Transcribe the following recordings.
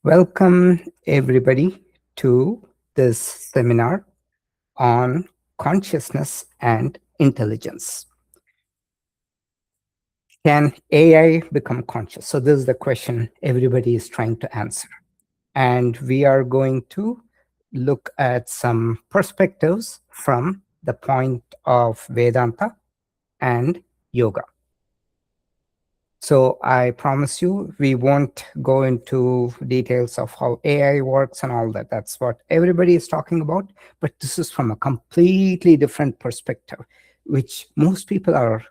Welcome, everybody, to this seminar on consciousness and intelligence. Can AI become conscious? So, this is the question everybody is trying to answer. And we are going to look at some perspectives from the point of Vedanta and yoga. So I promise you, we won't go into details of how AI works and all that. That's what everybody is talking about. But this is from a completely different perspective, which most people are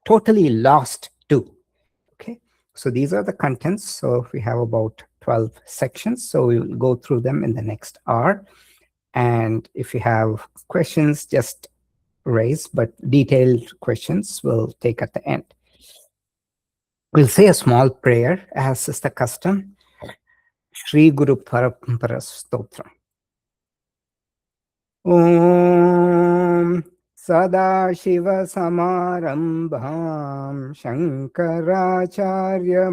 totally lost to. Okay. So these are the contents. So we have about 12 sections. So we will go through them in the next hour. And if you have questions, just raise, but detailed questions we'll take at the end. We'll say a small prayer, as is the custom. Shri Guru Parampara Stotra. Om Sada Shiva Samarambham Shankaracharya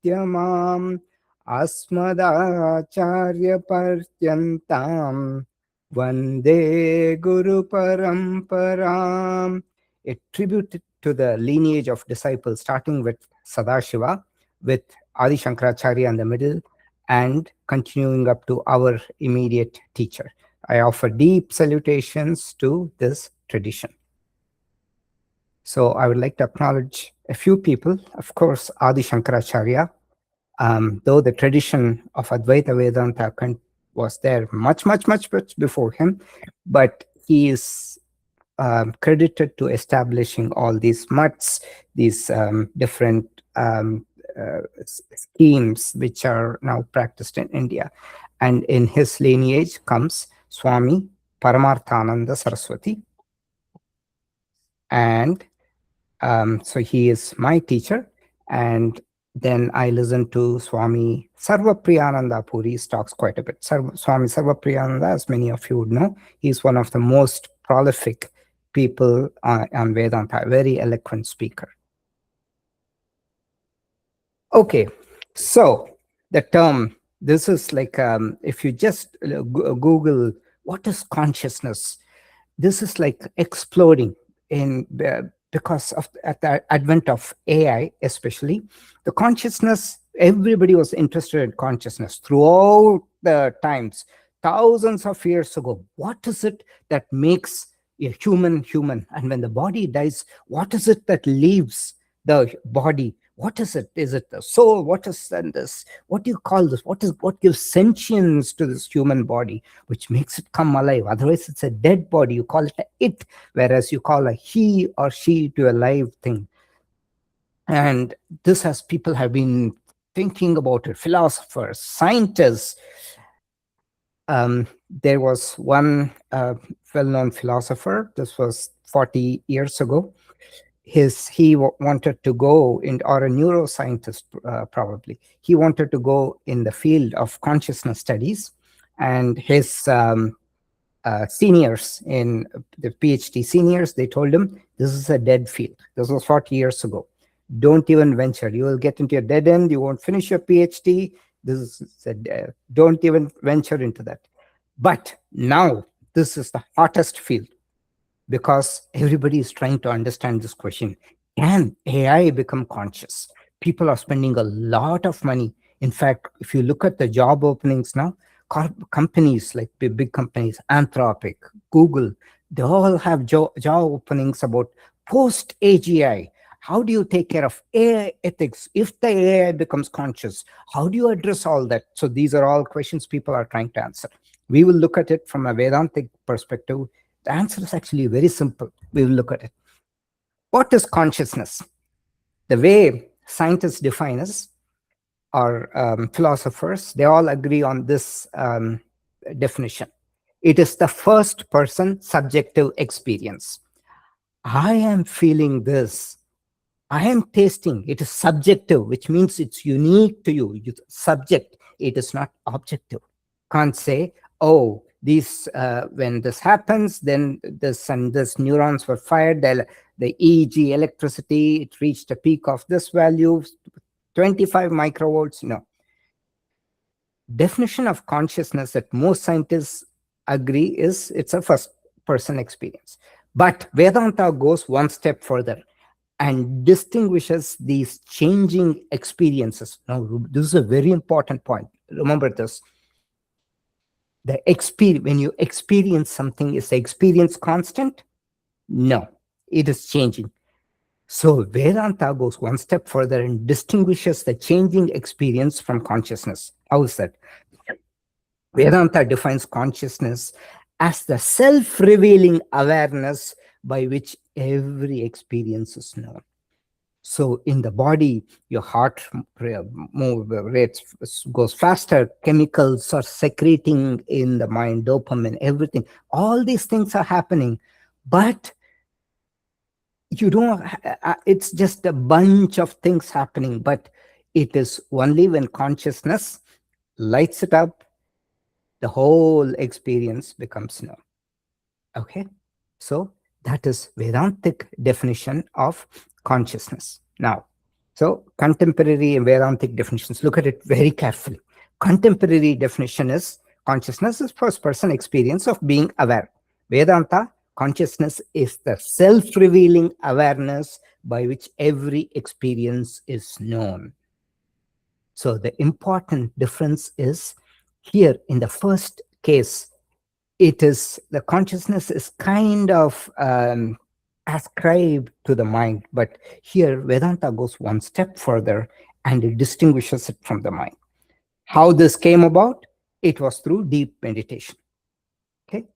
Madhyamam Asmadacharya Partyantam Vande Guru Paramparam. A tribute to the lineage of disciples, starting with Sadashiva, with Adi Shankaracharya in the middle, and continuing up to our immediate teacher. I offer deep salutations to this tradition. So I would like to acknowledge a few people. Of course, Adi Shankaracharya, though the tradition of Advaita Vedanta was there much before him, but he is credited to establishing all these mutts, these different schemes which are now practiced in India. And in his lineage comes Swami Paramarthananda Saraswati. And so he is my teacher. And then I listen to Swami Sarvapriyananda Puri's talks quite a bit. Swami Sarvapriyananda, as many of you would know, he's one of the most prolific people on Vedanta, a very eloquent speaker. Okay, so the term, this is like, if you just Google what is consciousness, this is like exploding in because of at the advent of AI, especially the consciousness. Everybody was interested in consciousness throughout the times, thousands of years ago. What is it that makes a human human? And when the body dies, what is it that leaves the body? What is it? Is it the soul? What is this? What do you call this? What gives sentience to this human body, which makes it come alive? Otherwise, it's a dead body. You call it a it, whereas you call a he or she to a live thing. And this has people have been thinking about it. Philosophers, scientists. There was one well-known philosopher. This was 40 years ago. He wanted to go in, or a neuroscientist probably, he wanted to go in the field of consciousness studies, and his seniors in the PhD seniors, they told him, this is a dead field. This was 40 years ago. Don't even venture. You will get into a dead end. You won't finish your PhD. Don't even venture into that. But now this is the hottest field, because everybody is trying to understand this question. Can AI become conscious? People are spending a lot of money. In fact, if you look at the job openings now, companies like big companies, Anthropic, Google, they all have job openings about post-AGI. How do you take care of AI ethics if the AI becomes conscious? How do you address all that? So these are all questions people are trying to answer. We will look at it from a Vedāntic perspective. The answer is actually very simple. We will look at it. What is consciousness? The way scientists define it, or philosophers, they all agree on this definition. It is the first person subjective experience. I am feeling this. I am tasting. It is subjective, which means it's unique to you. It's subject. It is not objective. Can't say, oh, these when this happens, then this and this neurons were fired, the EEG electricity, it reached a peak of this value, 25 microvolts. No. definition of consciousness that most scientists agree is it's a first person experience. But Vedanta goes one step further and distinguishes these changing experiences. Now, this is a very important point. Remember this. The experience, when you experience something, is the experience constant? No, it is changing. So Vedanta goes one step further and distinguishes the changing experience from consciousness. How is that? Vedanta defines consciousness as the self-revealing awareness by which every experience is known. So in the body, your heart rates goes faster, chemicals are secreting in the mind, dopamine, everything. All these things are happening, but you don't, it's just a bunch of things happening, but it is only when consciousness lights it up, the whole experience becomes known. Okay, so that is Vedantic definition of consciousness. Now, so contemporary and Vedantic definitions, look at it very carefully. Contemporary definition is consciousness is first person experience of being aware. Vedanta, consciousness is the self-revealing awareness by which every experience is known. So the important difference is here in the first case, it is the consciousness is kind of ascribed to the mind, but here Vedanta goes one step further and it distinguishes it from the mind. How this came about? It was through deep meditation. Okay.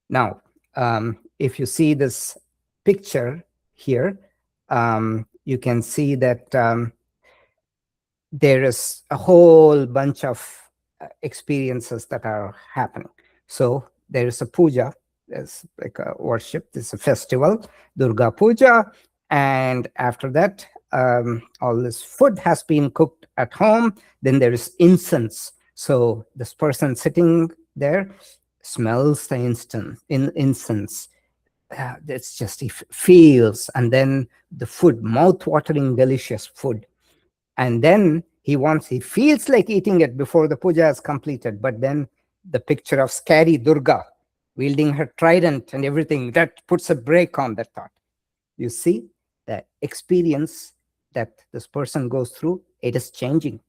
Now, if you see this picture here, you can see that there is a whole bunch of experiences that are happening. So there is a puja, there's like a worship, there's a festival, Durga Puja, and after that, all this food has been cooked at home. Then there is incense. So this person sitting there smells the incense. It's just, he feels, and then the food, mouth-watering, delicious food. And then he feels like eating it before the puja is completed. But then the picture of scary Durga wielding her trident and everything, that puts a break on that thought. You see, the experience that this person goes through, it is changing.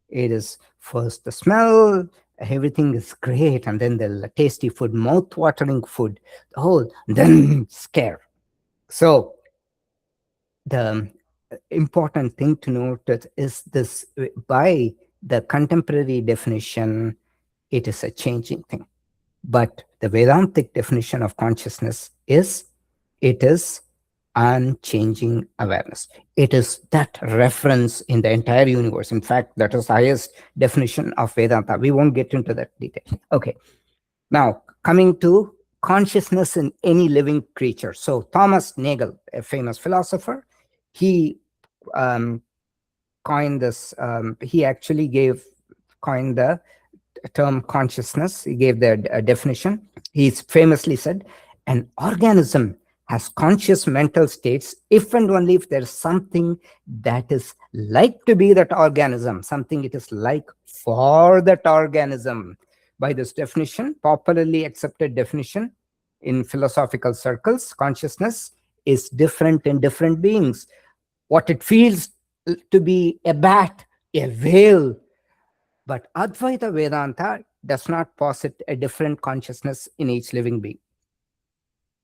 It is first the smell, everything is great, and then the tasty food, mouth-watering food, the whole, then scare. So the important thing to note is this: by the contemporary definition, it is a changing thing. But the Vedantic definition of consciousness is, it is unchanging awareness. It is that reference in the entire universe. In fact, that is the highest definition of Vedanta. We won't get into that detail. Okay. Now, coming to consciousness in any living creature. So Thomas Nagel, a famous philosopher, he coined this, he actually coined the term consciousness. He gave the definition. He famously said, an organism has conscious mental states if and only if there's something that is like to be that organism, something it is like for that organism. By this definition, popularly accepted definition in philosophical circles, consciousness is different in different beings. What it feels to be a bat, a whale. But Advaita Vedanta does not posit a different consciousness in each living being.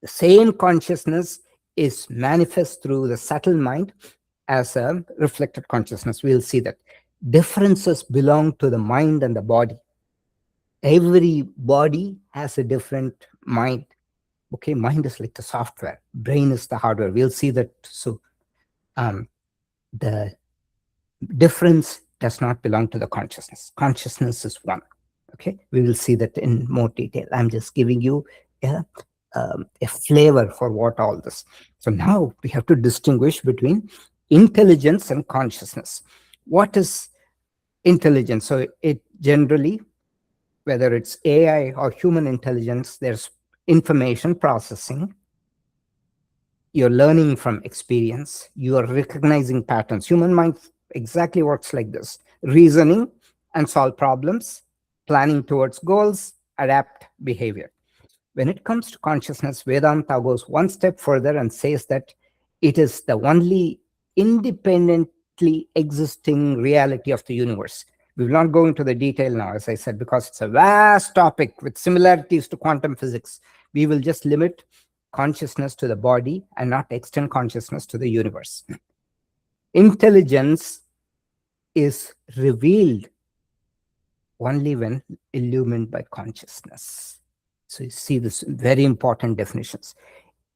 The same consciousness is manifest through the subtle mind as a reflected consciousness. We'll see that. Differences belong to the mind and the body. Every body has a different mind. Okay, mind is like the software, brain is the hardware. We'll see that. So the difference does not belong to the consciousness. Consciousness is one. Okay, we will see that in more detail. I'm just giving you a flavor for what all this. So now we have to distinguish between intelligence and consciousness. What is intelligence? So it generally, whether it's AI or human intelligence, there's information processing. You're learning from experience. You are recognizing patterns. Human mind exactly works like this. Reasoning, and solve problems, planning towards goals, adapt behavior. When it comes to consciousness, Vedanta goes one step further and says that it is the only independently existing reality of the universe. We will not go into the detail now, as I said, because it's a vast topic with similarities to quantum physics. We will just limit consciousness to the body and not extend consciousness to the universe. Intelligence is revealed only when illumined by consciousness. So you see this very important definitions.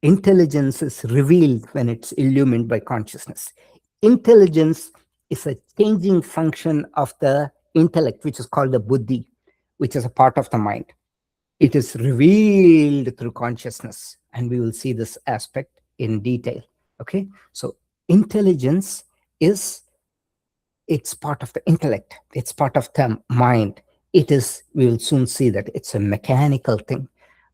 Intelligence is revealed when it's illumined by consciousness. Intelligence is a changing function of the intellect, which is called the buddhi, which is a part of the mind. It is revealed through consciousness, and we will see this aspect in detail. Okay, so intelligence it's part of the intellect, it's part of the mind. It is, we will soon see that it's a mechanical thing,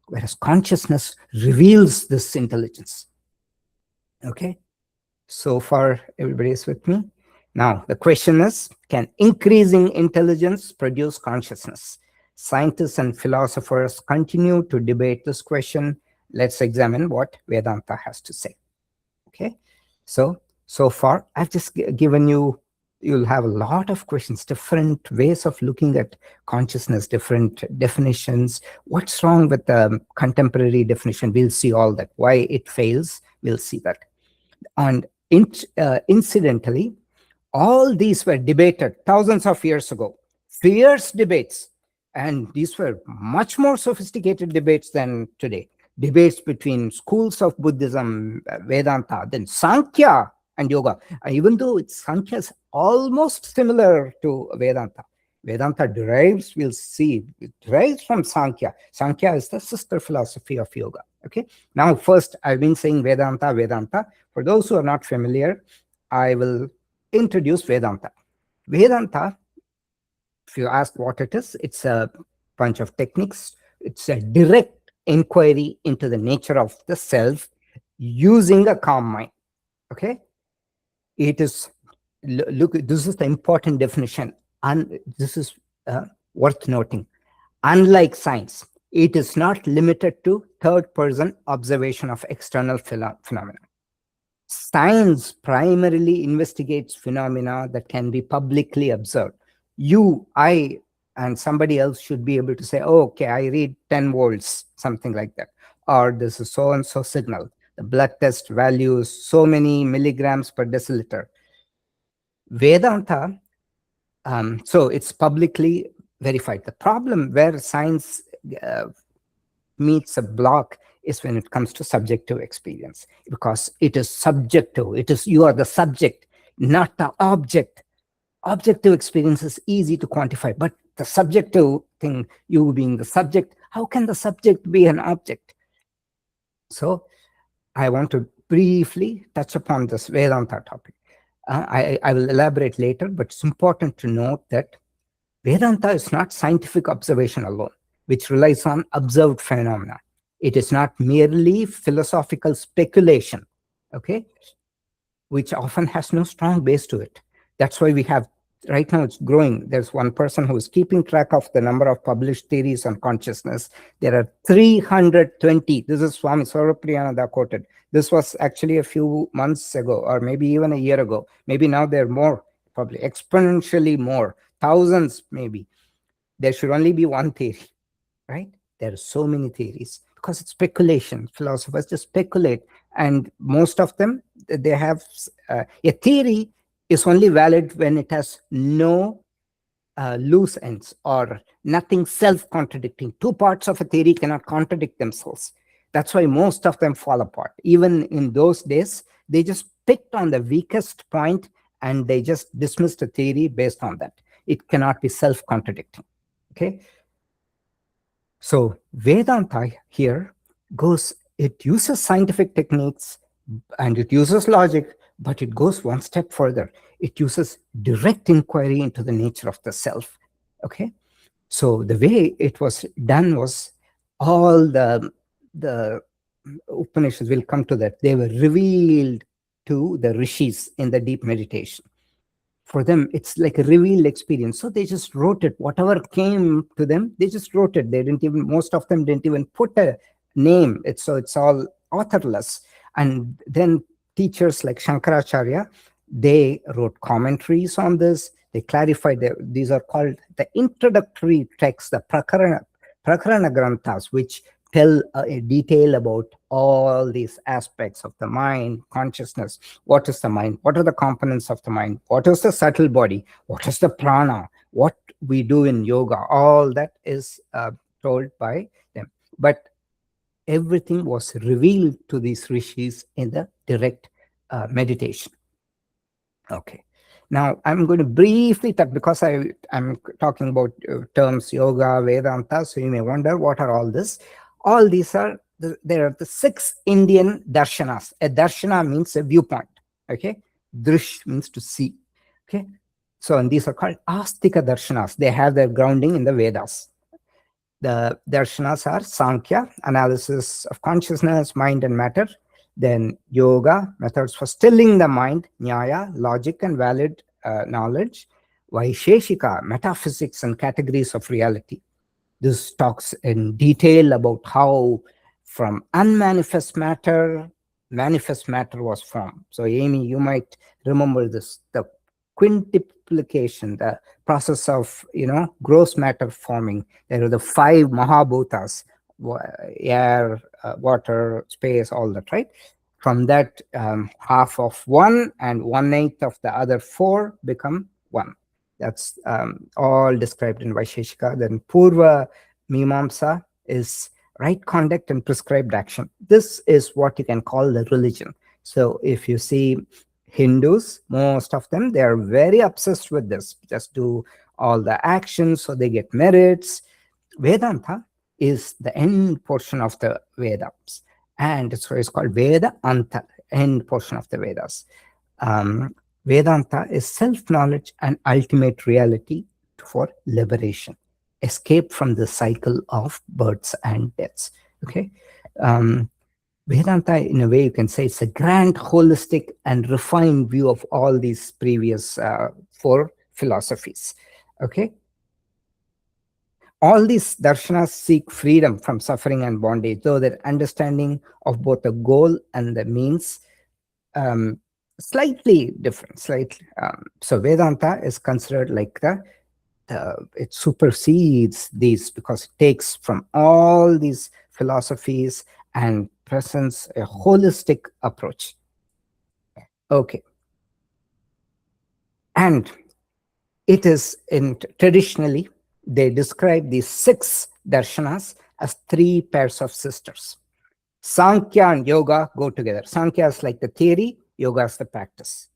whereas consciousness reveals this intelligence. Okay, so far everybody is with me? Now the question is, can increasing intelligence produce consciousness? Scientists and philosophers continue to debate this question. Let's examine what Vedanta has to say. Okay, so far I've just given you, you'll have a lot of questions, different ways of looking at consciousness, different definitions. What's wrong with the contemporary definition? We'll see all that. Why it fails, we'll see that. And incidentally, all these were debated thousands of years ago, fierce debates. And these were much more sophisticated debates than today. Debates between schools of Buddhism, Vedanta, then Sankhya and Yoga. Even though Sankhya is almost similar to Vedanta. Vedanta derives, we'll see, it derives from Sankhya. Sankhya is the sister philosophy of Yoga. Okay. Now, first, I've been saying Vedanta. For those who are not familiar, I will introduce Vedanta. Vedanta, if you ask what it is, it's a bunch of techniques. It's a direct inquiry into the nature of the self using a calm mind. Okay. It is, look, this is the important definition, and this is worth noting. Unlike science, it is not limited to third-person observation of external phenomena. Science primarily investigates phenomena that can be publicly observed. You, I, and somebody else should be able to say, oh, okay, I read 10 volts, something like that. Or this is so-and-so signal. The blood test values so many milligrams per deciliter. Vedanta, so it's publicly verified. The problem where science meets a block is when it comes to subjective experience, because it is subjective. It is, you are the subject, not the object. Objective experience is easy to quantify, but the subjective thing, you being the subject, how can the subject be an object? So I want to briefly touch upon this Vedanta topic. I will elaborate later, but it's important to note that Vedanta is not scientific observation alone, which relies on observed phenomena. It is not merely philosophical speculation, okay, which often has no strong base to it. That's why we have, right now it's growing. There's one person who is keeping track of the number of published theories on consciousness. There are 320. This is Swami Sarvapriyananda quoted. This was actually a few months ago, or maybe even a year ago. Maybe now there are more, probably exponentially more, thousands maybe. There should only be one theory, right? There are so many theories because it's speculation. Philosophers just speculate, and most of them, they have a theory is only valid when it has no loose ends or nothing self-contradicting. Two parts of a theory cannot contradict themselves. That's why most of them fall apart. Even in those days, they just picked on the weakest point and they just dismissed the theory based on that. It cannot be self-contradicting. Okay. So Vedanta here goes, it uses scientific techniques and it uses logic, but it goes one step further. It uses direct inquiry into the nature of the self. Okay. So the way it was done was all the Upanishads, will come to that. They were revealed to the rishis in the deep meditation. for them, it's like a revealed experience. So they just wrote it. Whatever came to them, they just wrote it. They didn't even, most of them didn't even put a name. So it's all authorless. And then teachers like Shankaracharya, they wrote commentaries on this. They clarified that these are called the introductory texts, the Prakarana Granthas, which tell a detail about all these aspects of the mind, consciousness. What is the mind? What are the components of the mind? What is the subtle body? What is the prana? What we do in yoga? All that is told by them. But everything was revealed to these rishis in the direct meditation. Okay. Now, I'm going to briefly touch, because I'm talking about terms yoga, Vedanta, so you may wonder, what are all this? All these are, there are the 6 Indian darshanas. A darshana means a viewpoint, okay? Drish means to see, okay? So, and these are called astika darshanas. They have their grounding in the Vedas. The darshanas are Sankhya, analysis of consciousness, mind and matter. Then yoga, methods for stilling the mind. Nyaya, logic and valid knowledge. Vaisheshika, metaphysics and categories of reality. This talks in detail about how from unmanifest matter, manifest matter was formed. So Amy, you might remember this, the quintuplication, the process of, gross matter forming. There are the 5 Mahabhutas, air, water, space, all that, right? From that, half of one and 1/8 of the other 4 become one. That's all described in Vaisheshika. Then Purva Mimamsa is right conduct and prescribed action. This is what you can call the religion. So if you see Hindus, most of them, they are very obsessed with this. Just do all the actions so they get merits. Vedanta is the end portion of the Vedas. And so it's called Vedānta, end portion of the Vedas. Vedanta is self-knowledge and ultimate reality for liberation, escape from the cycle of births and deaths. Okay, Vedanta, in a way, you can say it's a grand, holistic, and refined view of all these previous 4 philosophies. Okay. All these darshanas seek freedom from suffering and bondage, though their understanding of both the goal and the means slightly different. So Vedanta is considered like it supersedes these, because it takes from all these philosophies and presents a holistic approach. Okay. And it is traditionally, they describe these 6 darshanas as 3 pairs of sisters. Sankhya and yoga go together. Sankhya is like the theory, yoga is the practice.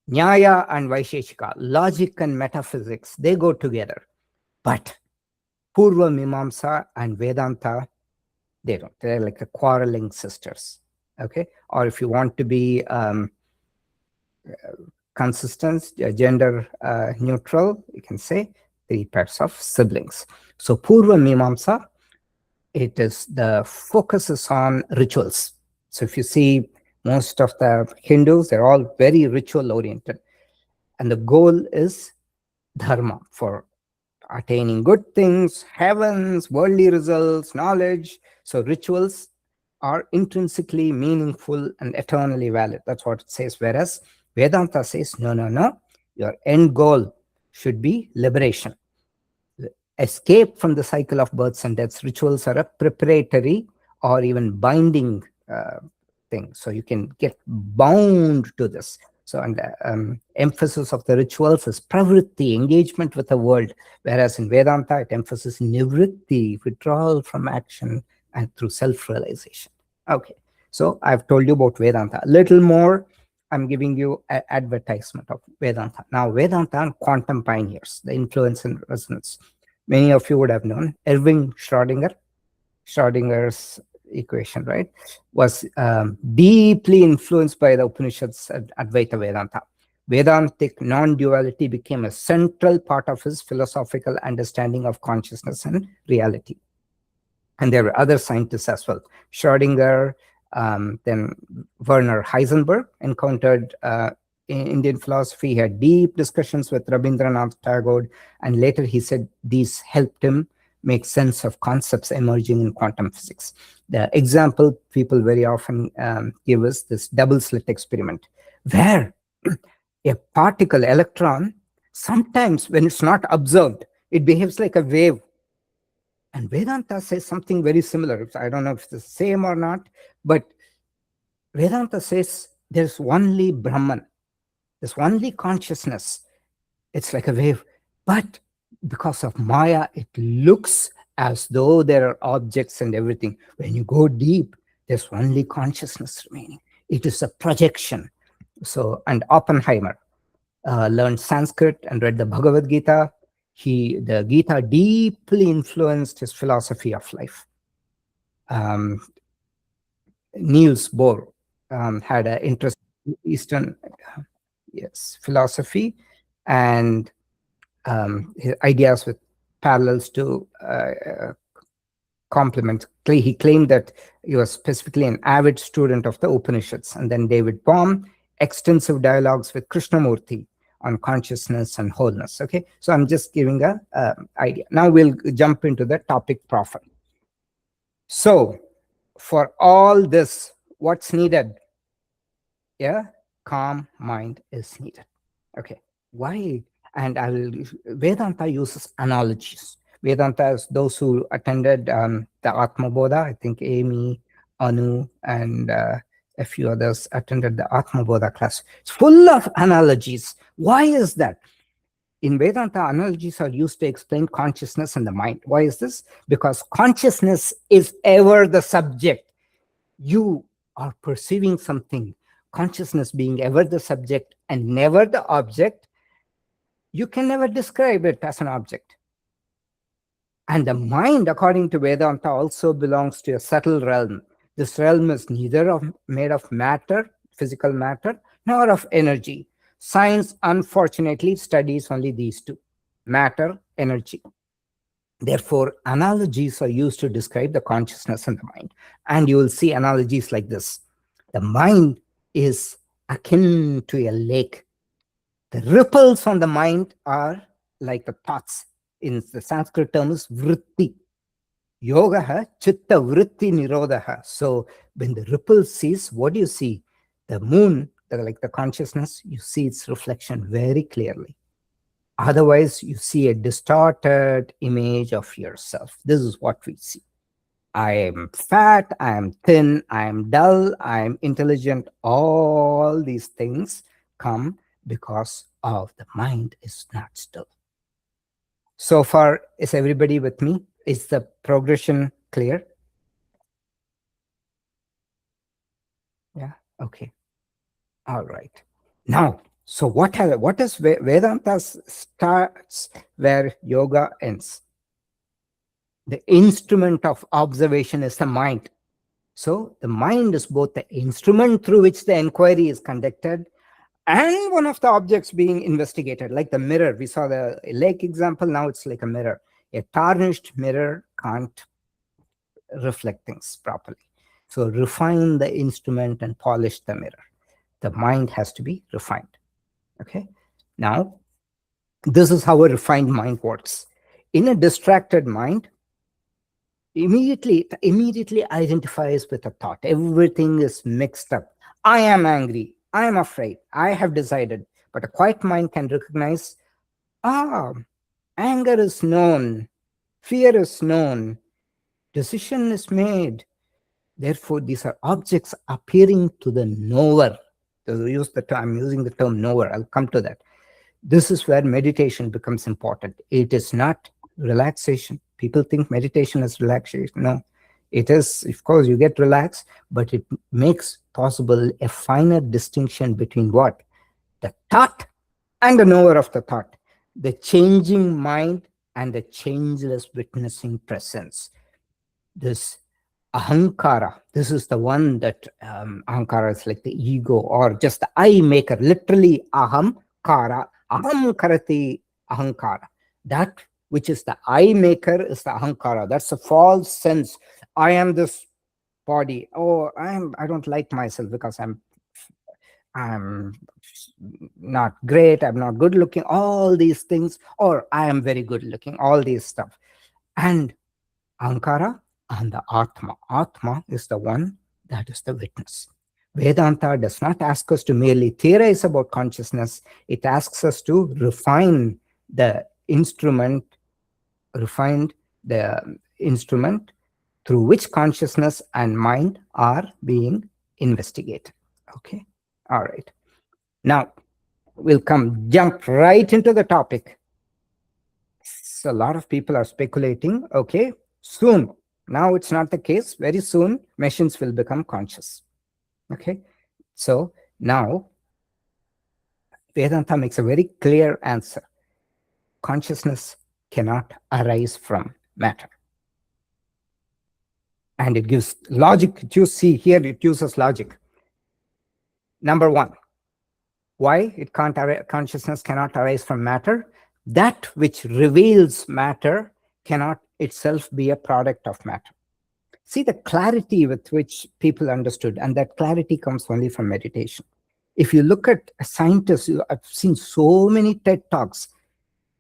Nyaya and Vaisheshika, logic and metaphysics, they go together. But Purva Mimamsa and Vedanta, they don't. They're like the quarreling sisters. Okay? Or if you want to be consistent, gender neutral, you can say 3 pairs of siblings. So Purva Mimamsa, it is the focus is on rituals. So if you see most of the Hindus, they're all very ritual oriented. And the goal is dharma, for attaining good things, heavens, worldly results, knowledge. So rituals are intrinsically meaningful and eternally valid. That's what it says. Whereas Vedanta says, no. Your end goal should be liberation. Escape from the cycle of births and deaths. Rituals are a preparatory or even binding thing. So you can get bound to this. So, and the emphasis of the rituals is pravritti, engagement with the world. Whereas in Vedanta, it emphasizes nivritti, withdrawal from action and through self-realization. Okay. So I've told you about Vedanta. A little more, I'm giving you an advertisement of Vedanta. Now, Vedanta and quantum pioneers, the influence and resonance. Many of you would have known Erwin Schrödinger's equation, right, was deeply influenced by the Upanishads and Advaita Vedanta. Vedantic non-duality became a central part of his philosophical understanding of consciousness and reality. And there were other scientists as well. Schrödinger, then Werner Heisenberg encountered Indian philosophy. He had deep discussions with Rabindranath Tagore, and later he said these helped him make sense of concepts emerging in quantum physics. The example people very often give us this double slit experiment, where a particle, electron, sometimes when it's not observed, it behaves like a wave. And Vedanta says something very similar. I don't know if it's the same or not, but Vedanta says there's only Brahman, there's only consciousness. It's like a wave. But because of Maya, it looks as though there are objects and everything. When you go deep, there's only consciousness remaining. It is a projection. So, and Oppenheimer learned Sanskrit and read the Bhagavad Gita. The Gita deeply influenced his philosophy of life. Niels Bohr had an interest in Eastern philosophy, and his ideas with parallels to complement. He claimed that he was specifically an avid student of the Upanishads. And then David Bohm, extensive dialogues with Krishnamurti on consciousness and wholeness. Okay, so I'm just giving a idea. Now we'll jump into the topic proper. So for all this, what's needed? Yeah, calm mind is needed. Okay, why? And Vedanta uses analogies. Vedanta is those who attended the Atma Bodha. I think Amy, Anu, and a few others attended the Atma Bodha class. It's full of analogies. Why is that? In Vedanta, analogies are used to explain consciousness and the mind. Why is this? Because consciousness is ever the subject. You are perceiving something. Consciousness being ever the subject and never the object, you can never describe it as an object. And the mind, according to Vedanta, also belongs to a subtle realm. This realm is neither made of matter, physical matter, nor of energy. Science, unfortunately, studies only these two, matter, energy. Therefore, analogies are used to describe the consciousness and the mind. And you will see analogies like this. The mind is akin to a lake. The ripples on the mind are like the thoughts. In the Sanskrit term is vritti. Yogaha chitta vritti nirodha. So when the ripple cease, what do you see? The moon, like the consciousness, you see its reflection very clearly. Otherwise, you see a distorted image of yourself. This is what we see. I am fat, I am thin, I am dull, I am intelligent. All these things come because of the mind is not still. So far, is everybody with me? Is the progression clear? Yeah, okay. All right. Now, so what is Vedanta starts where yoga ends? The instrument of observation is the mind. So the mind is both the instrument through which the inquiry is conducted and one of the objects being investigated, like the mirror. We saw the lake example, now it's like a mirror. A tarnished mirror can't reflect things properly. So refine the instrument and polish the mirror. The mind has to be refined. Okay. Now, this is how a refined mind works. In a distracted mind, immediately identifies with a thought. Everything is mixed up. I am angry. I am afraid. I have decided. But a quiet mind can recognize, anger is known. Fear is known. Decision is made. Therefore, these are objects appearing to the knower. I'm using the term knower. I'll come to that. This is where meditation becomes important. It is not relaxation. People think meditation is relaxation. No, it is, of course, you get relaxed, but it makes possible a finer distinction between what? The thought and the knower of the thought. The changing mind and the changeless witnessing presence. This ahankara, this is the one that ahankara is like the ego or just the I maker, literally aham kara, aham karati ahankara. That which is the I maker is the ahankara. That's a false sense. I am this body. Oh, I don't like myself because I'm not great, I'm not good looking, all these things, or I am very good looking, all these stuff. And Ankara and the Atma. Atma is the one that is the witness. Vedanta does not ask us to merely theorize about consciousness. It asks us to refine the instrument through which consciousness and mind are being investigated. Okay. All right. Now we'll jump right into the topic. So a lot of people are speculating, okay, soon. Now it's not the case. Very soon, machines will become conscious. Okay. So now Vedanta makes a very clear answer. Consciousness cannot arise from matter. And it gives logic. You see here, it uses logic. Number one, why consciousness cannot arise from matter? That which reveals matter cannot itself be a product of matter. See the clarity with which people understood, and that clarity comes only from meditation. If you look at scientists, I've seen so many TED Talks.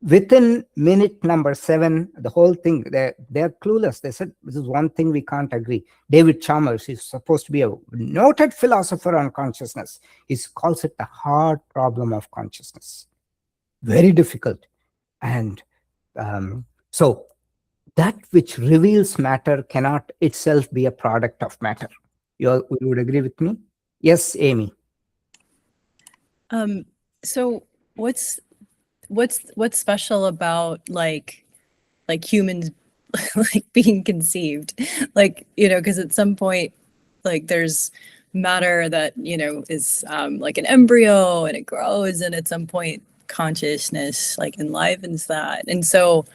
Within minute number 7, the whole thing, they're clueless. They said, this is one thing we can't agree. David Chalmers is supposed to be a noted philosopher on consciousness. He calls it the hard problem of consciousness. Very difficult. And so that which reveals matter cannot itself be a product of matter. You would agree with me? Yes, Amy. So what's special about like humans like being conceived, like, because at some point, like, there's matter that is like an embryo, and it grows, and at some point consciousness like enlivens that. And so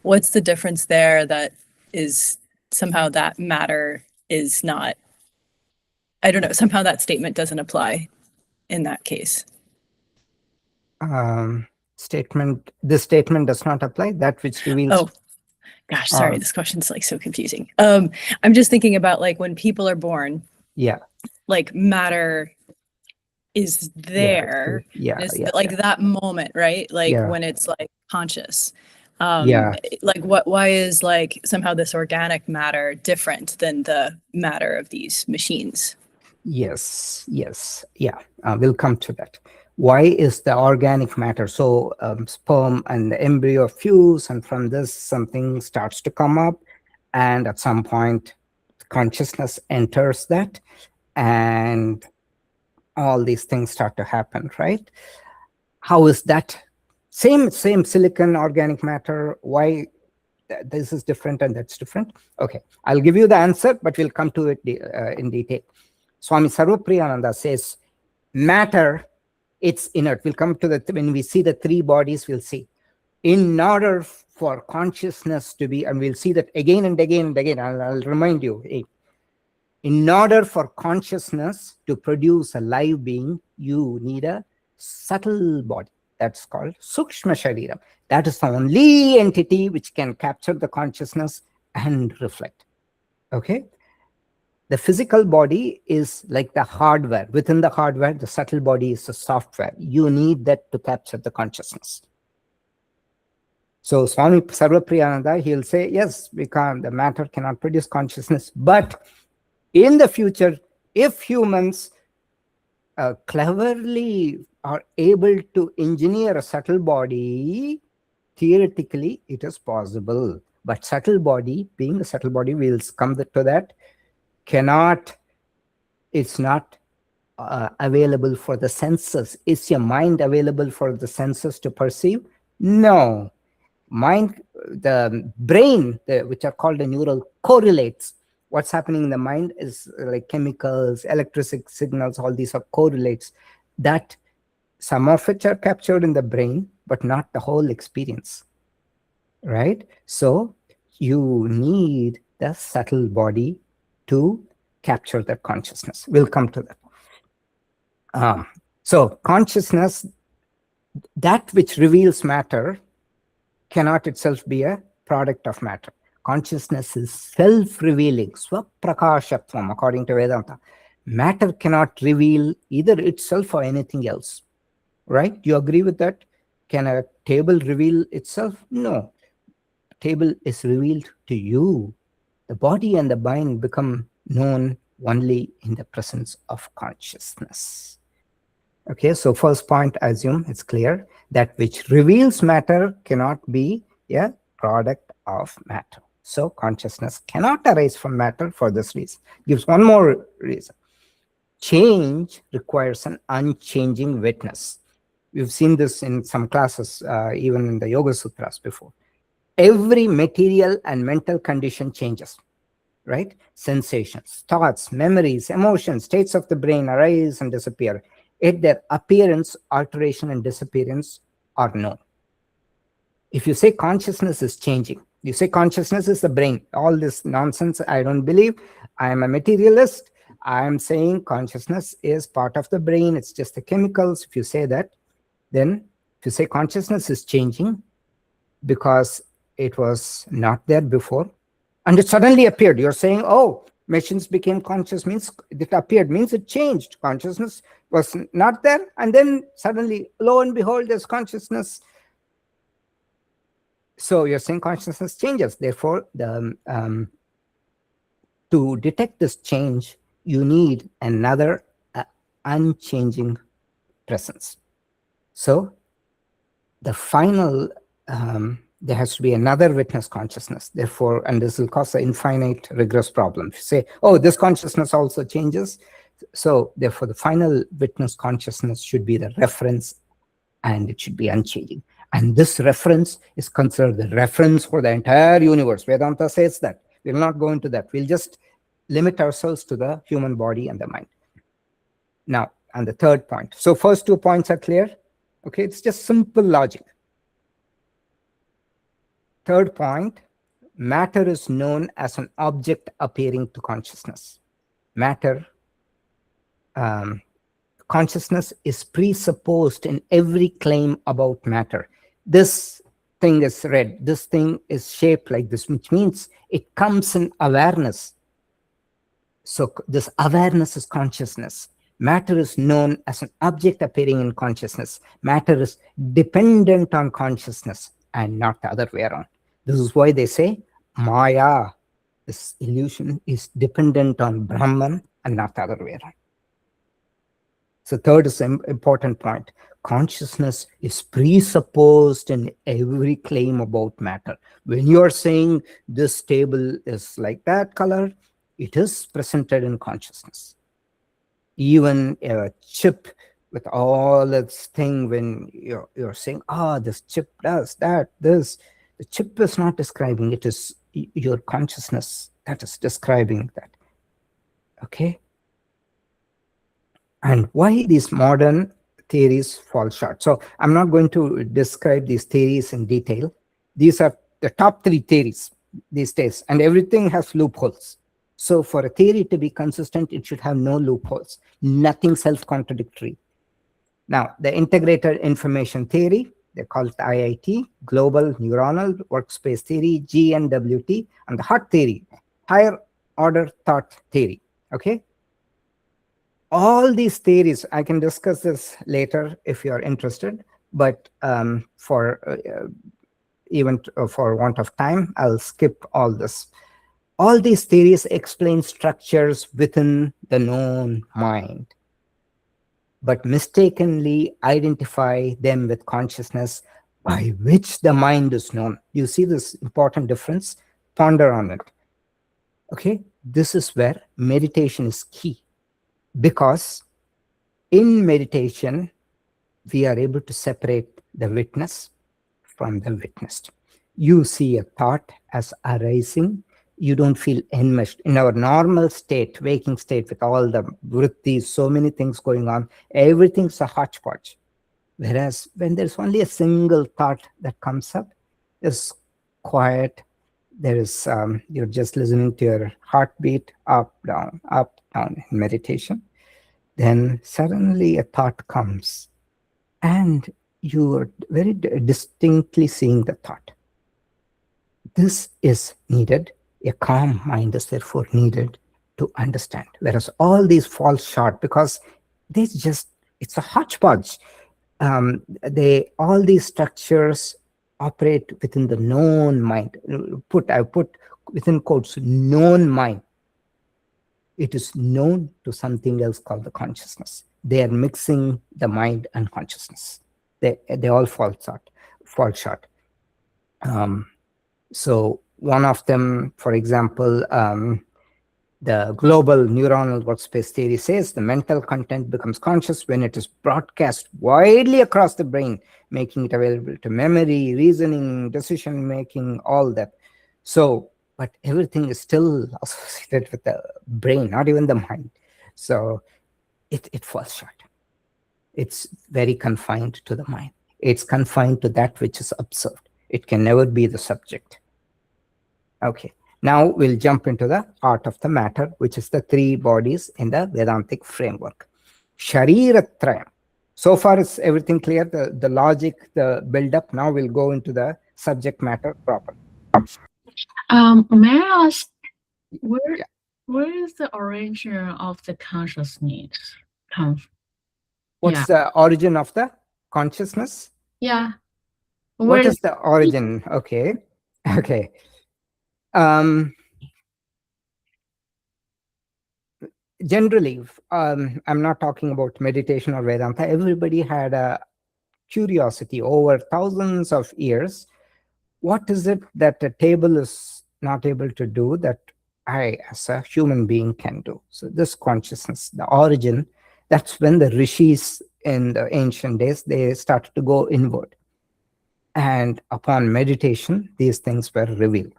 what's the difference there that is somehow that matter is not, I don't know, somehow that statement doesn't apply in that case? This statement does not apply, that which reveals. Oh gosh, sorry, this question's like so confusing. I'm just thinking about like when people are born, like matter is there, like that moment, right? Like when it's like conscious, like why is like somehow this organic matter different than the matter of these machines? Yes, we'll come to that. Why is the organic matter, so sperm and the embryo fuse, and from this something starts to come up, and at some point consciousness enters that, and all these things start to happen, right? How is that same silicon organic matter? Why this is different and that's different? Okay, I'll give you the answer, but we'll come to it in detail. Swami Sarvapriyananda says matter, it's inert. We'll come to that when we see the 3 bodies. We'll see, in order for consciousness to be, and we'll see that again and again and again. I'll remind you, in order for consciousness to produce a live being, you need a subtle body. That's called Sukshma Shariram. That is the only entity which can capture the consciousness and reflect. Okay? The physical body is like the hardware. Within the hardware, the subtle body is the software. You need that to capture the consciousness. So Swami Sarvapriyananda, he'll say, yes, the matter cannot produce consciousness. But in the future, if humans cleverly are able to engineer a subtle body, theoretically it is possible. But subtle body, being a subtle body, we'll come to that, it's not available for the senses. Is your mind available for the senses to perceive? No. Mind, the brain, which are called the neural correlates. What's happening in the mind is like chemicals, electric signals, all these are correlates. That some of which are captured in the brain, but not the whole experience, right? So you need the subtle body to capture that consciousness. We'll come to that. So consciousness, that which reveals matter, cannot itself be a product of matter. Consciousness is self-revealing, swaprakashatvam, according to Vedanta. Matter cannot reveal either itself or anything else. Right? Do you agree with that? Can a table reveal itself? No. Table is revealed to you. The body and the mind become known only in the presence of consciousness. Okay, so first point, I assume it's clear. That which reveals matter cannot be a product of matter. So consciousness cannot arise from matter for this reason. Gives one more reason. Change requires an unchanging witness. We've seen this in some classes, even in the Yoga Sutras before. Every material and mental condition changes, right? Sensations, thoughts, memories, emotions, states of the brain arise and disappear. Yet their appearance, alteration, and disappearance are known. If you say consciousness is changing, you say consciousness is the brain, all this nonsense, I don't believe. I am a materialist. I am saying consciousness is part of the brain. It's just the chemicals. If you say that, then if you say consciousness is changing because it was not there before and it suddenly appeared, you're saying, oh, machines became conscious, means it appeared, means it changed. Consciousness was not there, and then suddenly, lo and behold, there's consciousness. So you're saying consciousness changes. Therefore, to detect this change, you need another unchanging presence. So the final, there has to be another witness consciousness. Therefore, and this will cause an infinite regress problem. If you say, oh, this consciousness also changes. So therefore, the final witness consciousness should be the reference, and it should be unchanging. And this reference is considered the reference for the entire universe. Vedanta says that. We'll not go into that. We'll just limit ourselves to the human body and the mind. Now, and the third point. So first 2 points are clear. Okay, it's just simple logic. Third point, matter is known as an object appearing to consciousness. Matter, consciousness is presupposed in every claim about matter. This thing is red, this thing is shaped like this, which means it comes in awareness. So this awareness is consciousness. Matter is known as an object appearing in consciousness. Matter is dependent on consciousness and not the other way around. This is why they say Maya, this illusion, is dependent on Brahman and not the other way around. So third is an important point. Consciousness is presupposed in every claim about matter. When you are saying this table is like that color, it is presented in consciousness. Even a chip with all its thing, when you're saying, this chip does that, this, the chip is not describing, it is your consciousness that is describing that. Okay? And why these modern theories fall short? So I'm not going to describe these theories in detail. These are the top 3 theories these days, and everything has loopholes. So for a theory to be consistent, it should have no loopholes, nothing self-contradictory. Now, the integrated information theory, they call it IIT, global neuronal workspace theory, GNWT, and the HOT theory, higher order thought theory. Okay? All these theories, I can discuss this later if you are interested, but for want of time, I'll skip all this. All these theories explain structures within the known mind, but mistakenly identify them with consciousness by which the mind is known. You see this important difference? Ponder on it. Okay, this is where meditation is key, because in meditation, we are able to separate the witness from the witnessed. You see a thought as arising. You don't feel enmeshed. In our normal state, waking state, with all the vrittis, so many things going on, everything's a hodgepodge. Whereas when there's only a single thought that comes up, it's quiet. There is, you're just listening to your heartbeat, up, down, in meditation. Then suddenly a thought comes, and you are very distinctly seeing the thought. This is needed. A calm mind is therefore needed to understand, whereas all these fall short because it's a hodgepodge. All these structures operate within the known mind. I put within quotes, known mind. It is known to something else called the consciousness. They are mixing the mind and consciousness. They all fall short. So one of them, for example, the global neuronal workspace theory says the mental content becomes conscious when it is broadcast widely across the brain, making it available to memory, reasoning, decision making, all that. So, but everything is still associated with the brain, not even the mind. So it falls short. It's very confined to the mind. It's confined to that which is observed. It can never be the subject. Okay. Now we'll jump into the art of the matter, which is the three bodies in the Vedantic framework. Shariratrayam. So far, is everything clear? The logic, the build-up. Now we'll go into the subject matter proper. May I ask where is the origin of the consciousness come from? What's the origin of the consciousness? Yeah. What is the origin? Okay. Okay. Generally, I'm not talking about meditation or Vedanta. Everybody had a curiosity over thousands of years. What is it that a table is not able to do that I, as a human being, can do? So this consciousness, the origin, that's when the rishis in the ancient days, they started to go inward. And upon meditation, these things were revealed.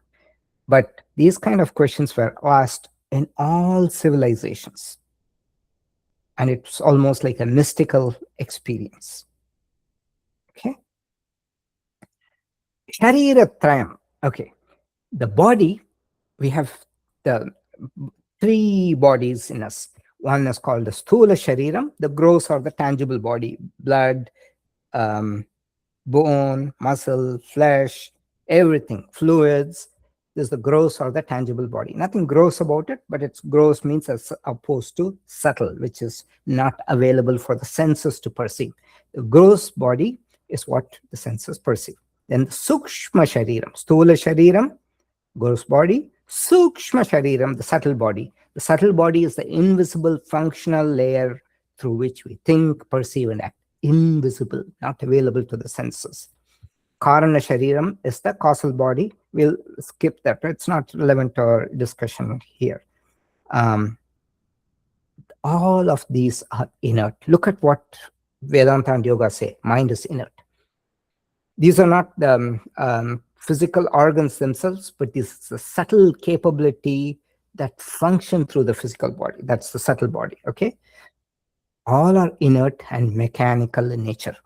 But these kind of questions were asked in all civilizations. And it's almost like a mystical experience. Okay. Shariratrayam. Okay. The body, we have the three bodies in us. One is called the Sthula Shariram, the gross or the tangible body, blood, bone, muscle, flesh, everything, fluids. This is the gross or the tangible body. Nothing gross about it, but it's gross means as opposed to subtle, which is not available for the senses to perceive. The gross body is what the senses perceive. Then the Sukshma Shariram, Sthula Shariram, gross body, Sukshma Shariram, the subtle body. The subtle body is the invisible functional layer through which we think, perceive, and act. Invisible, not available to the senses. Karana Shariram is the causal body. We'll skip that. It's not relevant to our discussion here. All of these are inert. Look at what Vedanta and Yoga say. Mind is inert. These are not the physical organs themselves, but this is a subtle capability that function through the physical body. That's the subtle body, okay? All are inert and mechanical in nature.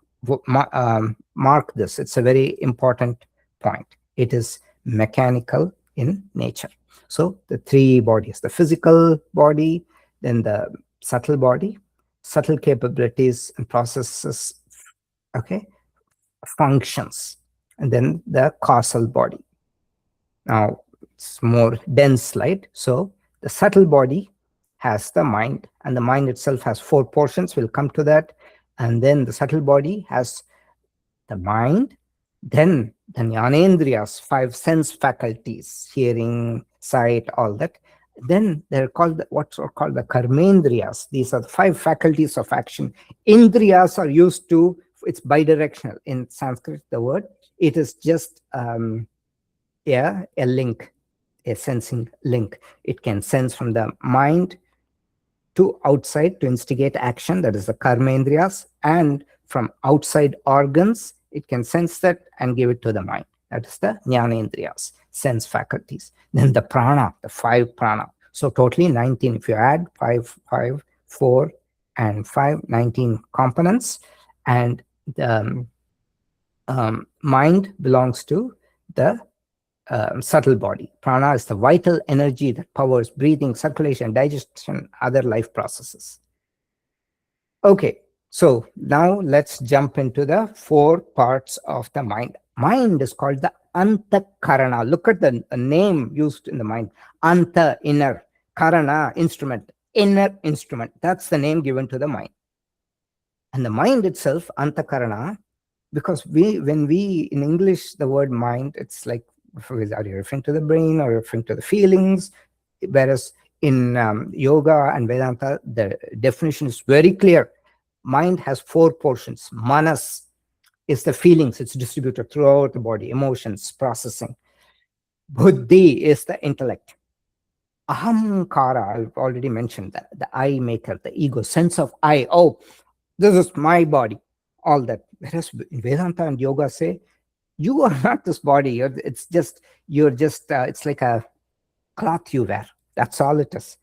Mark this. It's a very important point. It is mechanical in nature. So the three bodies, the physical body, then the subtle body, subtle capabilities and processes, okay, functions, and then the causal body. Now it's more dense slide. So the subtle body has the mind, and the mind itself has four portions. We'll come to that. And then the subtle body has the mind, then the jnanendriyas, five sense faculties, hearing, sight, all that. Then they're called what's called the karmendriyas. These are the five faculties of action. Indriyas are used to, it's bidirectional in Sanskrit, the word. It is just a link, a sensing link. It can sense from the mind to outside to instigate action, that is the karmendriyas, and from outside organs, it can sense that and give it to the mind. That is the jnanendriyas, sense faculties. Then the prana, the five prana. So totally 19. If you add 5, 4, and 5, 19 components. And the mind belongs to the subtle body. Prana is the vital energy that powers breathing, circulation, digestion, other life processes. Okay, so now let's jump into the four parts of the mind. Mind is called the Antakarana. Look at the name used in the mind. Anta, inner. Karana, instrument, inner instrument. That's the name given to the mind. And the mind itself, antakarana, because when we, in English, the word mind, it's like, are you referring to the brain or referring to the feelings? Whereas in yoga and Vedanta, the definition is very clear. Mind has 4 portions. Manas is the feelings. It's distributed throughout the body, emotions, processing. Buddhi is the intellect. Ahamkara, I've already mentioned that, the I maker, the ego, sense of I. Oh, this is my body, all that. Whereas Vedanta and yoga say, you are not this body. It's like a cloth you wear. That's all it is.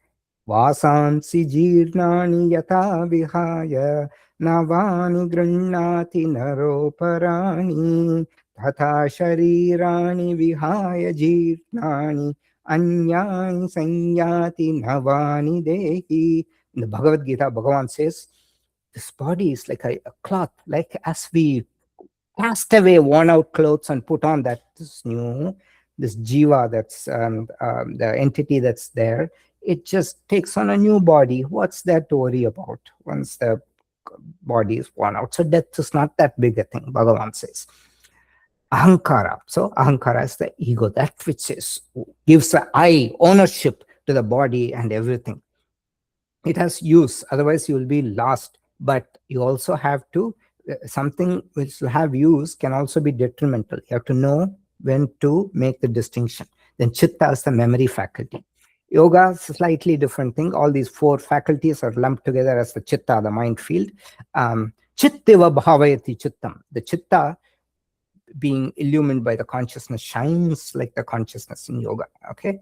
Vasansi jirnani yata vihaya navani grannati naroparani tata sharirani vihaya jirnani anyani sanyati navani dehi. In the Bhagavad Gita, Bhagavan says, this body is like a cloth, like as we cast away worn out clothes and put on this jiva, that's the entity that's there, it just takes on a new body. What's there to worry about once the body is worn out? So death is not that big a thing, Bhagavan says. Ahankara. So ahankara is the ego, that which gives the I ownership to the body and everything. It has use, otherwise you will be lost. But you also have to, something which will have use can also be detrimental. You have to know when to make the distinction. Then chitta is the memory faculty. Yoga is a slightly different thing. All these 4 faculties are lumped together as the chitta, the mind field. Chittiva bhavayati chittam. The chitta, being illumined by the consciousness, shines like the consciousness in yoga. Okay,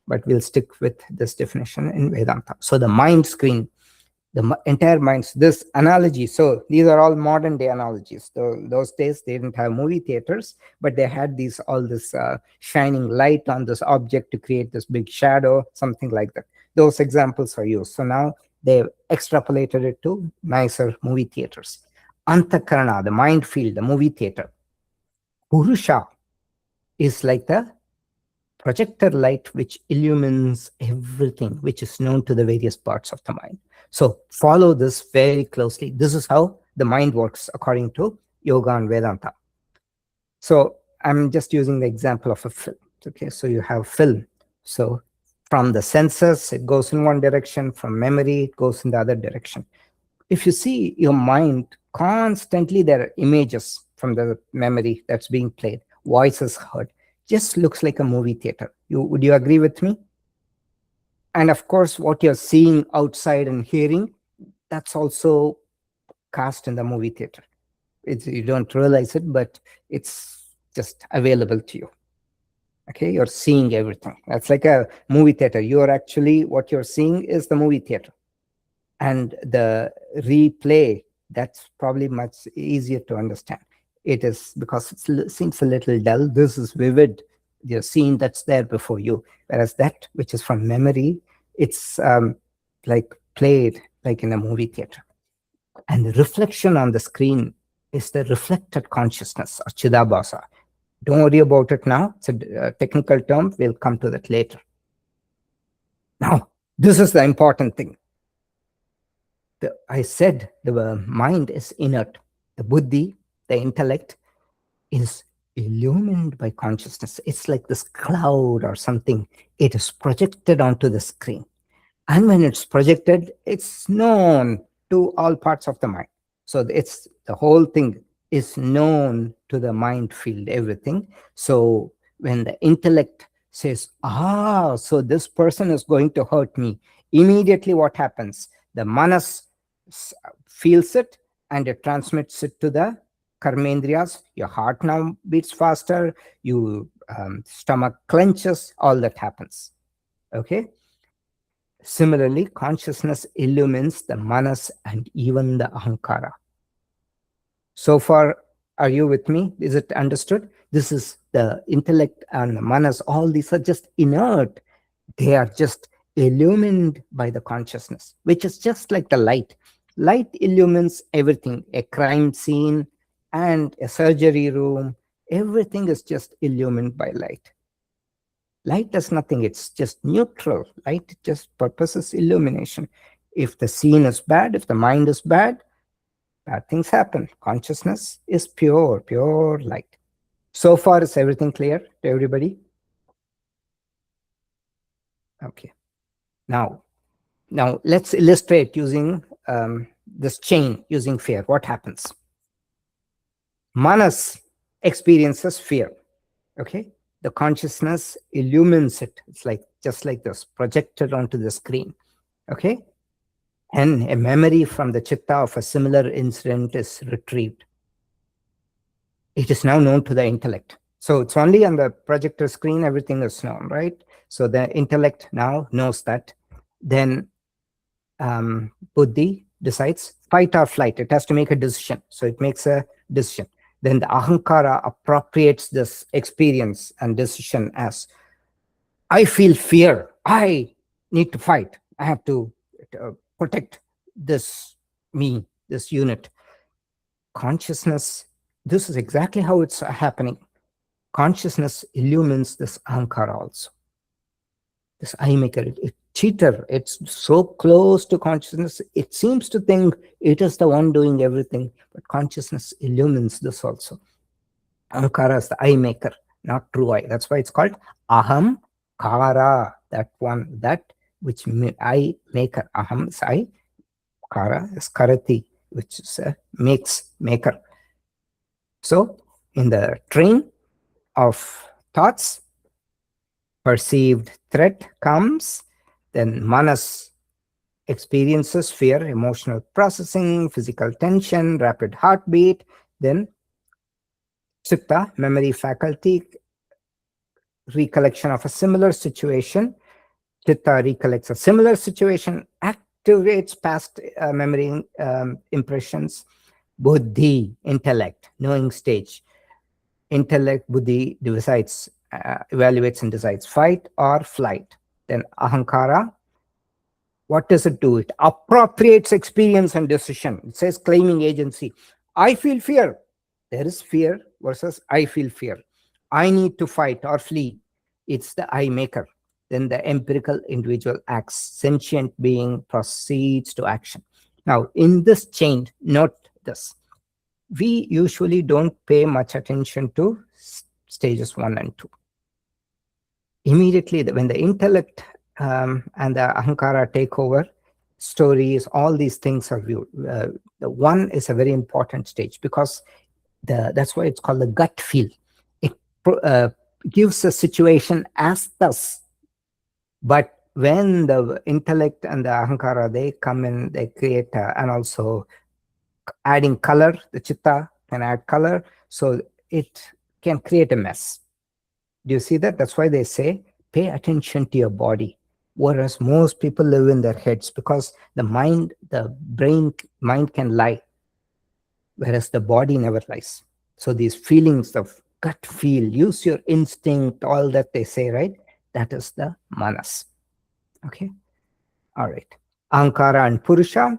but we'll stick with this definition in Vedanta. So the mind screen, the entire mind, this analogy. So these are all modern day analogies. Those days they didn't have movie theaters, but they had all this shining light on this object to create this big shadow, something like that. Those examples are used. So now they've extrapolated it to nicer movie theaters. Antakarana, the mind field, the movie theater. Purusha is like the projector light which illumines everything which is known to the various parts of the mind. So follow this very closely. This is how the mind works according to yoga and Vedanta. So I'm just using the example of a film. Okay, so you have film. So from the senses, it goes in one direction. From memory, it goes in the other direction. If you see your mind, constantly there are images from the memory that's being played, voices heard. Just looks like a movie theater. Would you agree with me? And of course, what you're seeing outside and hearing, that's also cast in the movie theater. You don't realize it, but it's just available to you. Okay, you're seeing everything. That's like a movie theater. What you're seeing is the movie theater. And the replay, that's probably much easier to understand. It is because it seems a little dull. This is vivid. You're seeing that's there before you. Whereas that which is from memory, it's like played like in a movie theater. And the reflection on the screen is the reflected consciousness, or chidabhasa. Don't worry about it now. It's a technical term. We'll come to that later. Now, this is the important thing. I said the mind is inert. The buddhi, the intellect, is illumined by consciousness. It's like this cloud or something. It is projected onto the screen. And when it's projected, it's known to all parts of the mind. So the whole thing is known to the mind field, everything. So when the intellect says, so this person is going to hurt me, immediately what happens? The manas feels it and it transmits it to the karmendriyas. Your heart now beats faster, your stomach clenches, all that happens. Okay. Similarly, consciousness illumines the manas and even the ahankara. So far, are you with me? Is it understood? This is the intellect and the manas. All these are just inert. They are just illumined by the consciousness, which is just like the light. Light illumines everything, a crime scene and a surgery room. Everything is just illumined by light. Light does nothing. It's just neutral. Light just purposes illumination. If the scene is bad, if the mind is bad things happen. Consciousness is pure, pure light. So far, is everything clear to everybody? Okay. Now let's illustrate using this chain, using fear. What happens? Manas experiences fear. Okay. The consciousness illumines it. It's like just like this, projected onto the screen. Okay. And a memory from the chitta of a similar incident is retrieved. It is now known to the intellect. So it's only on the projector screen, everything is known, right? So the intellect now knows that. Then Buddhi decides fight or flight. It has to make a decision. So it makes a decision. Then the Ahankara appropriates this experience and decision as, I feel fear. I need to fight. I have to protect this me, this unit. Consciousness, this is exactly how it's happening. Consciousness illumines this Ahankara also. This I maker, it cheater, it's so close to consciousness, it seems to think it is the one doing everything, but consciousness illumines this also. Ahankara is the I maker, not true I. That's why it's called Aham Kara, that one, that which I maker. Aham is I, Kara is Karati, which is a maker. So in the train of thoughts, perceived threat comes, then Manas experiences fear, emotional processing, physical tension, rapid heartbeat, then Chitta, memory faculty, recollection of a similar situation. Chitta recollects a similar situation, activates past memory impressions. Buddhi, intellect, knowing stage. Intellect, Buddhi decides, evaluates and decides fight or flight. Then Ahankara, what does it do? It appropriates experience and decision. It says claiming agency. I feel fear. There is fear versus I feel fear. I need to fight or flee. It's the I maker. Then the empirical individual acts. Sentient being proceeds to action. Now, in this chain, note this. We usually don't pay much attention to stages 1 and 2. Immediately, when the intellect and the Ahankara take over, stories, all these things are viewed. The 1 is a very important stage because that's why it's called the gut feel. It gives a situation as thus. But when the intellect and the Ahankara, they come in, they create, and also adding color, the Chitta can add color, so it can create a mess. Do you see that? That's why they say, pay attention to your body. Whereas most people live in their heads because the mind can lie, whereas the body never lies. So these feelings of gut feel, use your instinct, all that they say, right? That is the manas. Okay. All right. Ahankara and Purusha.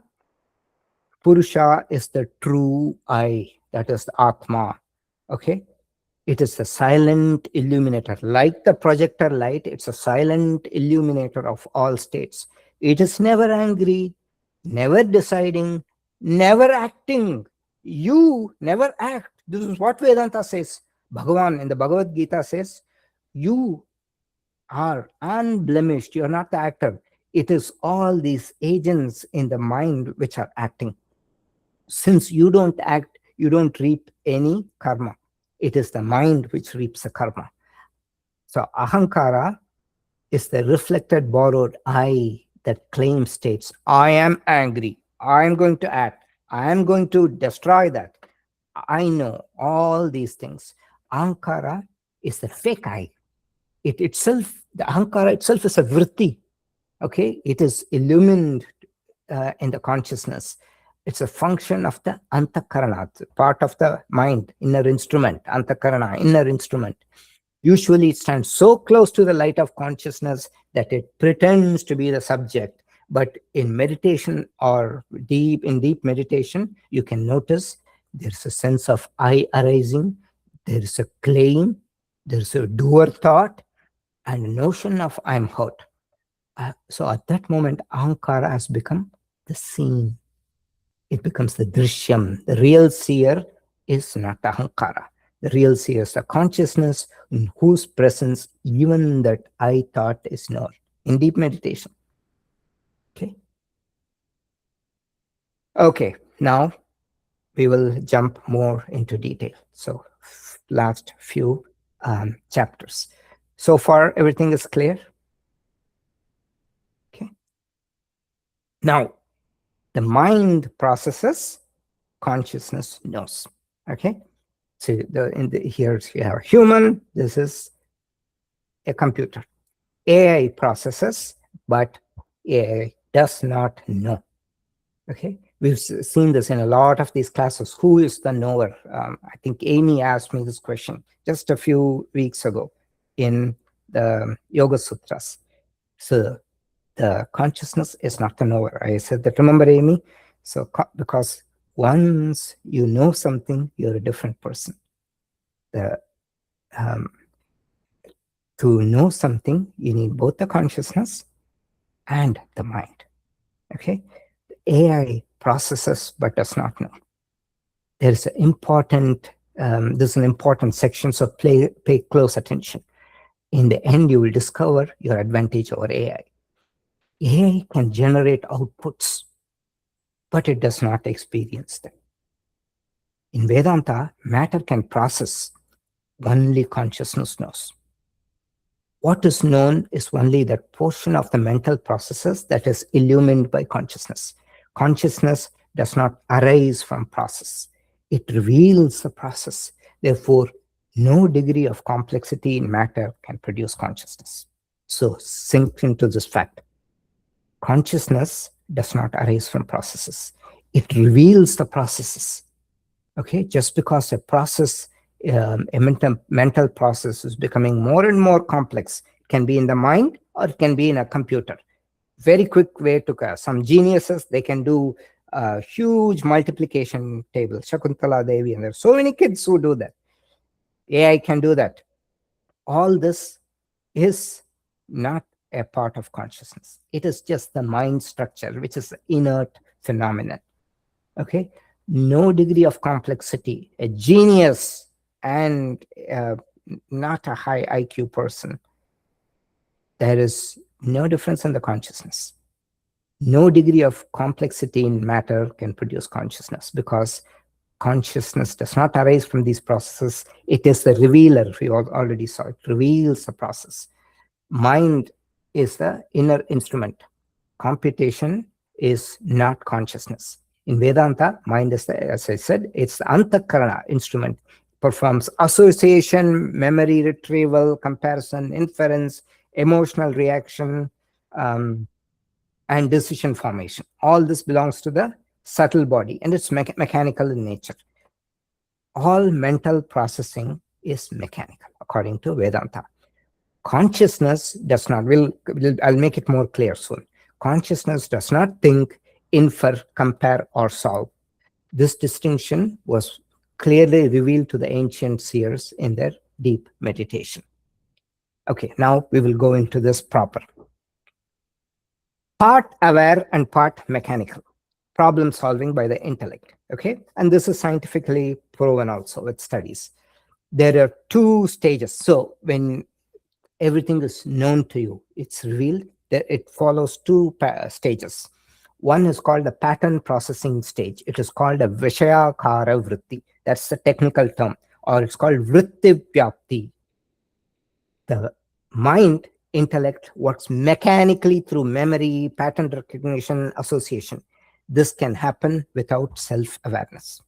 Purusha is the true I, that is the Atma. Okay. It is a silent illuminator. Like the projector light, it's a silent illuminator of all states. It is never angry, never deciding, never acting. You never act. This is what Vedanta says. Bhagavan in the Bhagavad Gita says, you are unblemished. You are not the actor. It is all these agents in the mind which are acting. Since you don't act, you don't reap any karma. It is the mind which reaps the karma. So Ahankara is the reflected, borrowed I that claims states, I am angry, I am going to act, I am going to destroy that. I know all these things. Ahankara is the fake I. It itself, the Ahankara itself is a vritti. Okay, it is illumined in the consciousness. It's a function of the antakarana, part of the mind, inner instrument, antakarana, inner instrument. Usually it stands so close to the light of consciousness that it pretends to be the subject. But in meditation or deep meditation, you can notice there's a sense of I arising, there is a claim, there's a doer thought, and the notion of I'm hurt. So at that moment, ahankara has become the seen. It becomes the drishyam. The real seer is not ahankara. The real seer is the consciousness in whose presence even that I thought is known in deep meditation. Okay. Okay, now we will jump more into detail. So last few chapters. So far, everything is clear. Okay. Now, the mind processes, consciousness knows. Okay. So here you have human. This is a computer. AI processes, but AI does not know. Okay. We've seen this in a lot of these classes. Who is the knower? I think Amy asked me this question just a few weeks ago in the Yoga Sutras. So the consciousness is not the knower. I said that, remember, Amy? So because once you know something, you're a different person. To know something, you need both the consciousness and the mind. Okay. AI processes but does not know. There's an important section, so pay close attention. In the end, you will discover your advantage over AI. AI can generate outputs, but it does not experience them. In Vedanta, matter can process, only consciousness knows. What is known is only that portion of the mental processes that is illumined by consciousness. Consciousness does not arise from process. It reveals the process. Therefore, no degree of complexity in matter can produce consciousness. So sink into this fact. Consciousness does not arise from processes. It reveals the processes. Okay, just because a process, a mental process is becoming more and more complex, it can be in the mind or it can be in a computer. Very quick way to some geniuses, they can do a huge multiplication table. Shakuntala Devi, and there are so many kids who do that. AI can do that. All this is not a part of consciousness. It is just the mind structure, which is an inert phenomenon. Okay, no degree of complexity. A genius and not a high IQ person, there is no difference in the consciousness. No degree of complexity in matter can produce consciousness, because consciousness does not arise from these processes. It is the revealer. We already saw it reveals the process. Mind is the inner instrument. Computation is not consciousness. In Vedanta, mind is as I said, it's the antakarana instrument. Performs association, memory retrieval, comparison, inference, emotional reaction, and decision formation. All this belongs to the subtle body, and it's mechanical in nature. All mental processing is mechanical, according to Vedanta. Consciousness does not, I'll make it more clear soon. Consciousness does not think, infer, compare, or solve. This distinction was clearly revealed to the ancient seers in their deep meditation. Okay, now we will go into this proper. Part aware and part mechanical. Problem solving by the intellect. Okay, and this is scientifically proven also with studies. There are two stages. So when everything is known to you, it's revealed, that it follows two stages. One is called the pattern processing stage. It is called a Vishayakara Vritti. That's the technical term. Or it's called Vritti Vyapti. The mind, intellect, works mechanically through memory, pattern recognition, association. This can happen without self-awareness.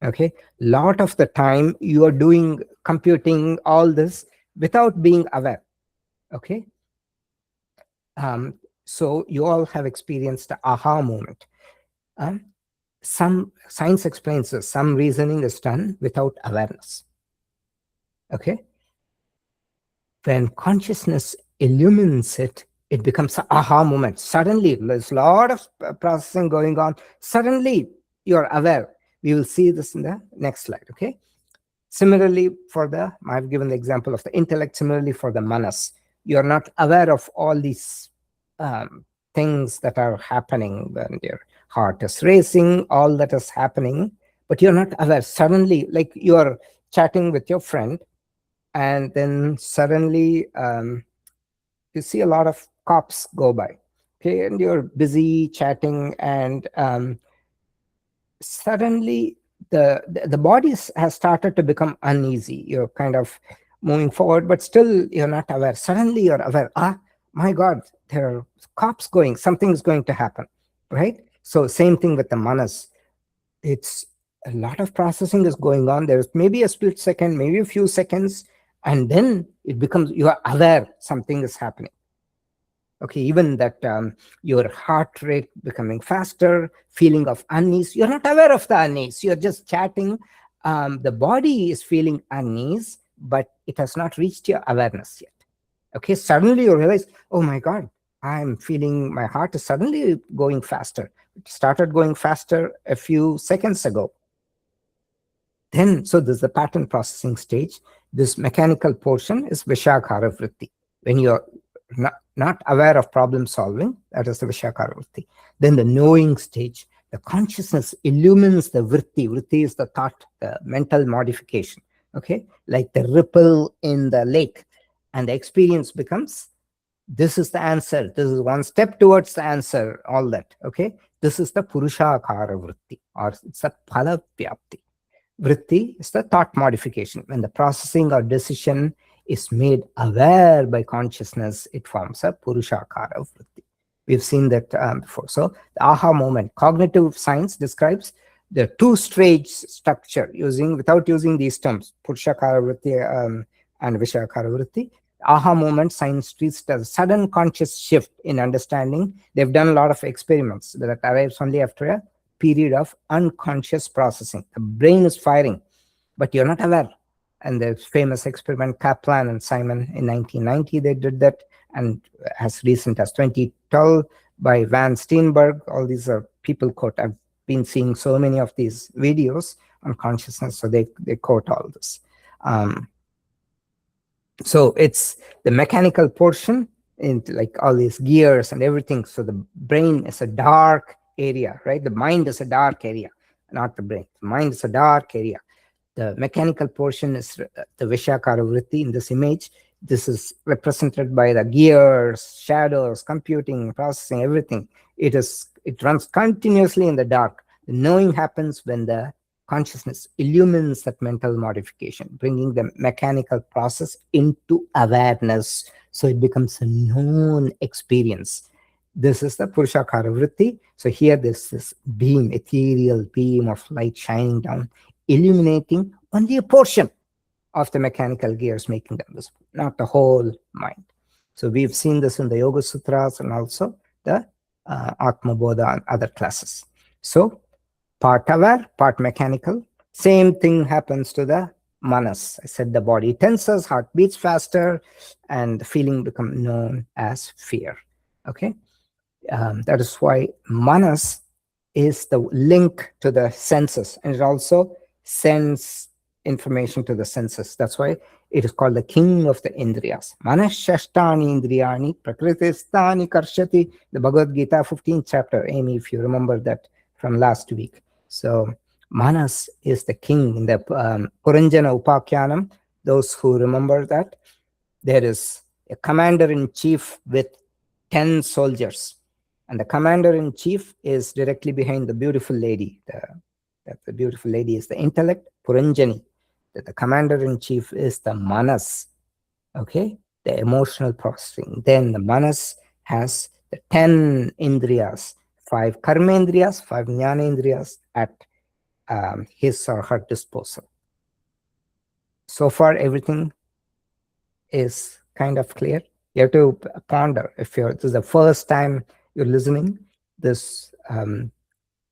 Okay? Lot of the time you are doing computing, all this, without being aware. Okay? So you all have experienced the aha moment. Some science explains this. Some reasoning is done without awareness. Okay? When consciousness illumines it, it becomes an aha moment. Suddenly, there's a lot of processing going on. Suddenly, you're aware. We will see this in the next slide. Okay? Similarly, I've given the example of the intellect. Similarly, for the manas, you're not aware of all these things that are happening when your heart is racing, all that is happening, but you're not aware. Suddenly, like you're chatting with your friend, and then suddenly you see a lot of cops go by, okay, and you're busy chatting, and suddenly the body has started to become uneasy. You're kind of moving forward, but still you're not aware. Suddenly you're aware, my God, there are cops going, something's going to happen, right? So same thing with the manas. It's a lot of processing is going on. There's maybe a split second, maybe a few seconds, and then it becomes, you are aware something is happening. Okay, even that your heart rate becoming faster, feeling of unease. You're not aware of the unease. You're just chatting. The body is feeling unease, but it has not reached your awareness yet. Okay, suddenly you realize, oh my God, I'm feeling my heart is suddenly going faster. It started going faster a few seconds ago. Then, so this is the pattern processing stage. This mechanical portion is Vishakara Vritti. When you're not aware of problem solving, that is the Vishakara Vritti. Then the knowing stage, the consciousness illumines the Vritti. Vritti is the thought, the mental modification. Okay, like the ripple in the lake. And the experience becomes, this is the answer. This is one step towards the answer, all that. Okay, this is the Purushakara Vritti, or it's a Phala Vyapti. Vritti is the thought modification. When the processing or decision is made aware by consciousness, it forms a Purushakara Vritti. We've seen that before. So the aha moment, cognitive science describes the two-stage structure without using these terms, Purushakara Vritti and Vishakara Vritti. Aha moment science treats as a sudden conscious shift in understanding. They've done a lot of experiments that arrives only after a period of unconscious processing. The brain is firing, but you're not aware. And the famous experiment, Kaplan and Simon in 1990, they did that, and as recent as 2012 by Van Steenberg. All these are people quote. I've been seeing so many of these videos on consciousness, so they quote all this. So it's the mechanical portion, in like all these gears and everything. So the brain is a dark area, right? The mind is a dark area, not the brain. The mind is a dark area. The mechanical portion is the Vishakara Vritti in this image. This is represented by the gears, shadows, computing, processing, everything. It runs continuously in the dark. The knowing happens when the consciousness illumines that mental modification, bringing the mechanical process into awareness. So it becomes a known experience. This is the Purushakara Vritti. So here there's this beam, ethereal beam of light shining down, illuminating only a portion of the mechanical gears, making them visible, not the whole mind. So we've seen this in the Yoga Sutras and also the Atma Bodha and other classes. So part aware, part mechanical. Same thing happens to the manas. I said the body tenses, heart beats faster, and the feeling becomes known as fear. Okay, that is why manas is the link to the senses, and it also sends information to the senses. That's why it is called the king of the indriyas. Manas shashtani indriyani prakritistani karshati. The Bhagavad Gita 15th chapter, Amy, if you remember that from last week. So Manas is the king in the Puranjana Upakyanam. Those who remember that, there is a commander-in-chief with 10 soldiers. And the commander-in-chief is directly behind the beautiful lady. The beautiful lady is the intellect, Puranjani. The commander-in-chief is the Manas, okay? The emotional processing. Then the Manas has the 10 indriyas, 5 karmendriyas, 5 jnanendriyas at his or her disposal. So far, everything is kind of clear. You have to ponder. If this is the first time you're listening, this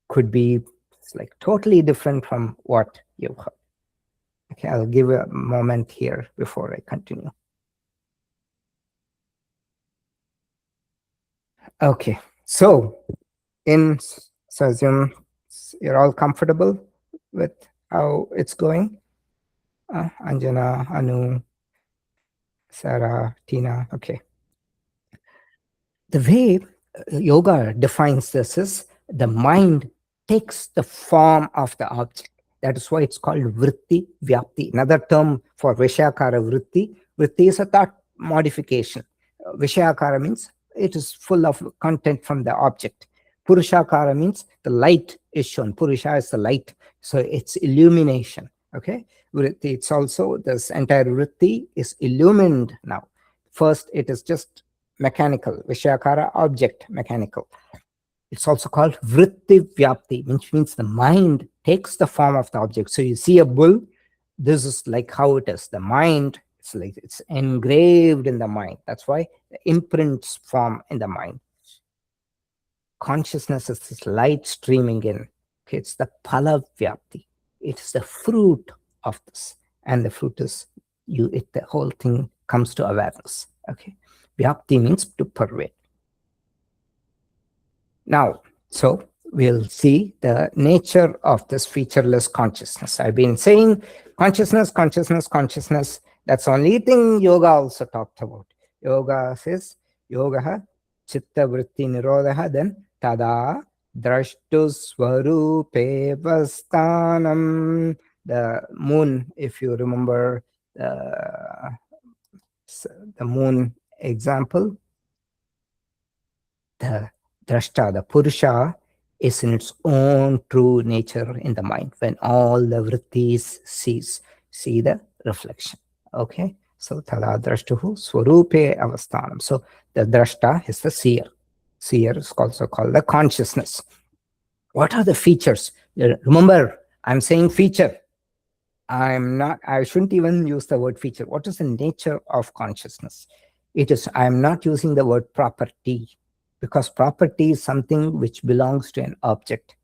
could be like totally different from what you've heard. Okay, I'll give a moment here before I continue. Okay, so assume you're all comfortable with how it's going. Anjana, Anu, Sarah, Tina, okay. The way yoga defines this is the mind takes the form of the object. That is why it's called vritti vyapti. Another term for vishakara vritti. Vritti is a thought modification. Vishakara means it is full of content from the object. Purushakara means the light is shown. Purusha is the light. So it's illumination. Okay. Vritti, it's also, this entire vritti is illumined now. First, it is just mechanical. Vishakara, object, mechanical. It's also called vritti vyapti, which means the mind takes the form of the object. So you see a bull, this is like how it is. The mind, it's like it's engraved in the mind. That's why the imprints form in the mind. Consciousness is this light streaming in. Okay, it's the phala vyapti. It's the fruit of this. And the fruit is the whole thing comes to awareness. Okay. Vyapti means to pervade. Now, so we'll see the nature of this featureless consciousness. I've been saying consciousness, consciousness, consciousness. That's the only thing yoga also talked about. Yoga says, yoga chitta vritti nirodha, then tada drashtu swarupe vastanam. The moon, if you remember the moon example, the drashta, the purusha, is in its own true nature in the mind. When all the vrittis cease, see the reflection. Okay, so tada drashtuhu swarupe avastanam. So the drashta is the seer. Seer is also called the consciousness. What are the features? Remember, I'm saying feature. I shouldn't even use the word feature. What is the nature of consciousness? I'm not using the word property, because property is something which belongs to an object.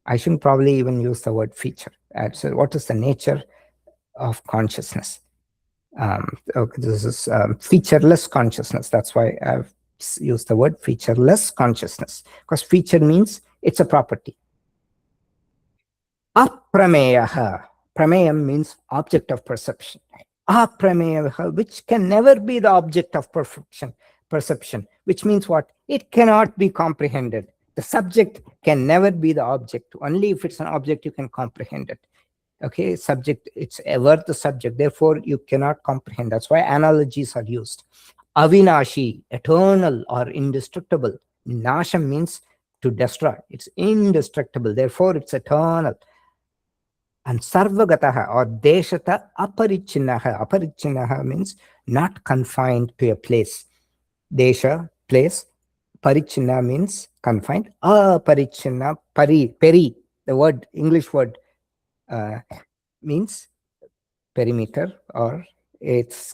I shouldn't probably even use the word feature. So what is the nature of consciousness? Okay, this is featureless consciousness. That's why I've used the word featureless consciousness, because feature means it's a property. Aprameyaha. Prameyam means object of perception. Aprameyaha, which can never be the object of perception, which means what? It cannot be comprehended. The subject can never be the object. Only if it's an object you can comprehend it. Okay, subject, it's ever the subject. Therefore, you cannot comprehend. That's why analogies are used. Avinashi, eternal or indestructible. Nasham means to destroy. It's indestructible. Therefore, it's eternal. And sarvagataha or deshata aparichinnaha. Aparichinnaha means not confined to a place. Desha, place. Parichinna means confined. Aparichinna, peri. The word, English word means perimeter, or it's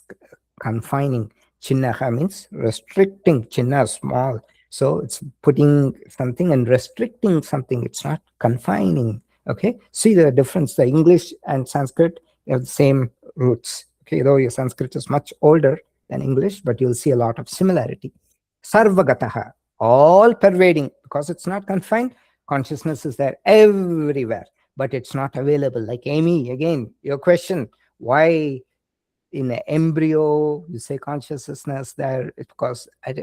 confining. Chinnaha means restricting. Chinna, small. So it's putting something and restricting something. It's not confining. Okay, see the difference. The English and Sanskrit have the same roots. Okay, though your Sanskrit is much older than English, but you'll see a lot of similarity. Sarvagataha, all pervading, because it's not confined. Consciousness is there everywhere, but it's not available. Like Amy, again, your question, why in an embryo you say consciousness there? Because at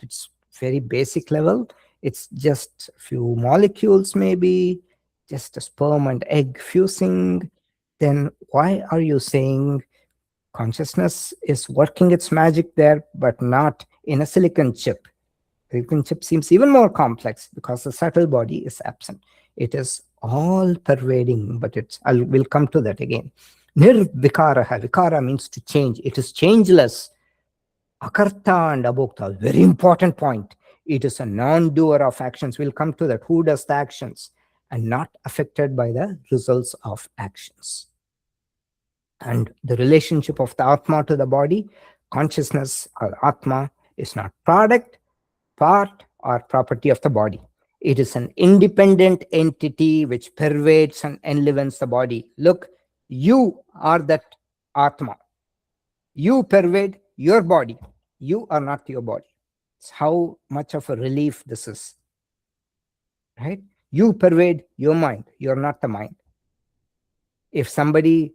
its very basic level, it's just a few molecules, maybe just a sperm and egg fusing. Then why are you saying consciousness is working its magic there, but not in a silicon chip? Silicon chip seems even more complex because the subtle body is absent. It is all pervading, but we'll come to that again. Nirvikaraha. Vikara means to change. It is changeless. Akarta and abhokta, very important point. It is a non-doer of actions. We'll come to that. Who does the actions? And not affected by the results of actions. And the relationship of the Atma to the body, consciousness or Atma, is not product, part, or property of the body. It is an independent entity which pervades and enlivens the body. Look, you are that Atma. You pervade your body. You are not your body. It's how much of a relief this is. Right? You pervade your mind. You're not the mind. If somebody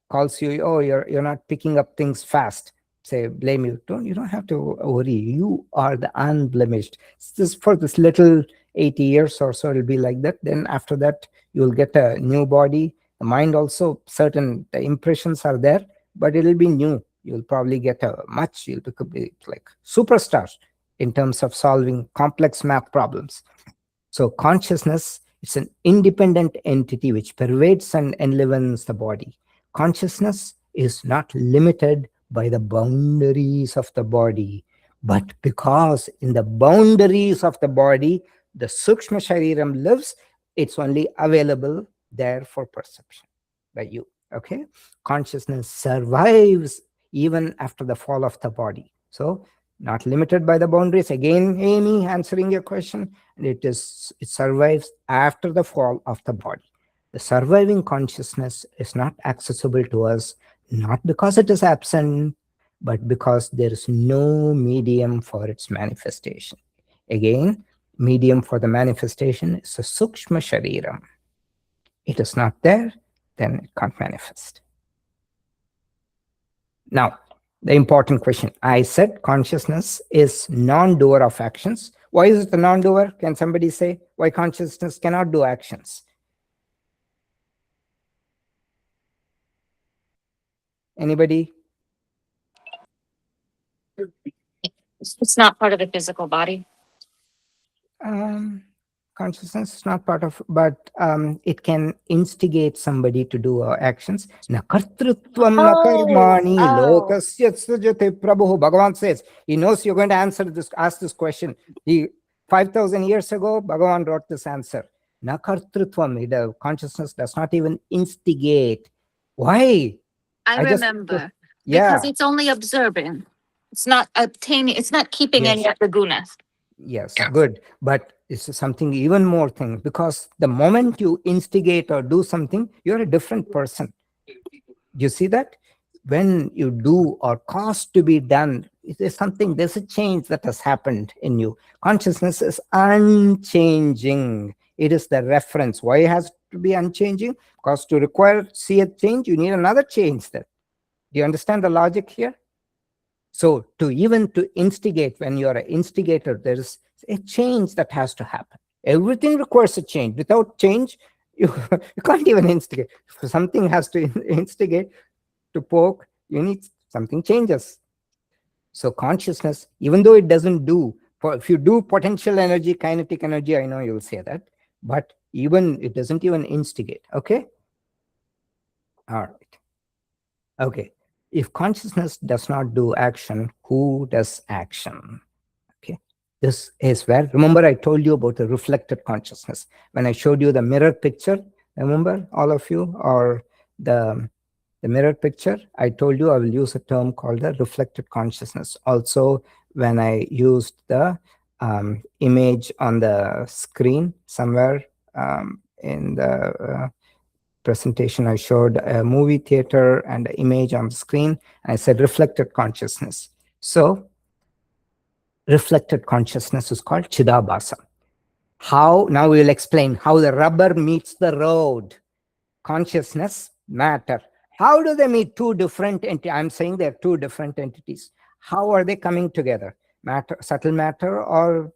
calls you, oh, you're not picking up things fast, say, blame you. You don't have to worry. You are the unblemished. This for this little 80 years or so, it'll be like that. Then after that, you'll get a new body. The mind also, certain the impressions are there, but it'll be new. You'll probably get you'll become like superstar in terms of solving complex math problems. So consciousness is an independent entity which pervades and enlivens the body. Consciousness is not limited by the boundaries of the body, but because in the boundaries of the body, the Sukshma Shariram lives, it's only available there for perception by you. Okay? Consciousness survives even after the fall of the body. So, not limited by the boundaries. Again, Amy, answering your question, it survives after the fall of the body. The surviving consciousness is not accessible to us, not because it is absent, but because there is no medium for its manifestation. Again, medium for the manifestation is a Sukshma Shariram. It is not there, then it can't manifest. Now, the important question. I said consciousness is non-doer of actions. Why is it a non-doer? Can somebody say why consciousness cannot do actions? Anybody? It's not part of the physical body. Consciousness is not part of, but it can instigate somebody to do actions. Na kartrutvam na karmani lokasya sujate prabhu. Bhagavan says, he knows you're going to ask this question. 5,000 years ago, Bhagavan wrote this answer. Na kartrutvam, the consciousness does not even instigate. Why? I remember. Yeah. Because it's only observing. It's not obtaining, it's not keeping any of the gunas. Yes, good. But it's something even more thing, because the moment you instigate or do something, you're a different person. Do you see that? When you do or cause to be done, there's a change that has happened in you. Consciousness is unchanging. It is the reference. Why it has to be unchanging? Because to see a change, you need another change there. Do you understand the logic here? So to instigate, when you're an instigator, there is a change that has to happen. Everything requires a change. Without change, you can't even instigate. If something has to instigate, to poke, you need something changes. So consciousness, even though it doesn't do, if you do potential energy, kinetic energy, I know you'll say that, but even it doesn't even instigate. Okay? All right. Okay. If consciousness does not do action, who does action? Okay. This is where, remember I told you about the reflected consciousness. When I showed you the mirror picture, remember all of you, or the mirror picture, I told you I will use a term called the reflected consciousness. Also, when I used the image on the screen somewhere in the presentation, I showed a movie theater and an image on the screen. I said reflected consciousness. So reflected consciousness is called Chidabhasa. How? Now we will explain how the rubber meets the road. Consciousness, matter. How do they meet two different entities? I'm saying they're two different entities. How are they coming together? Matter, subtle matter, or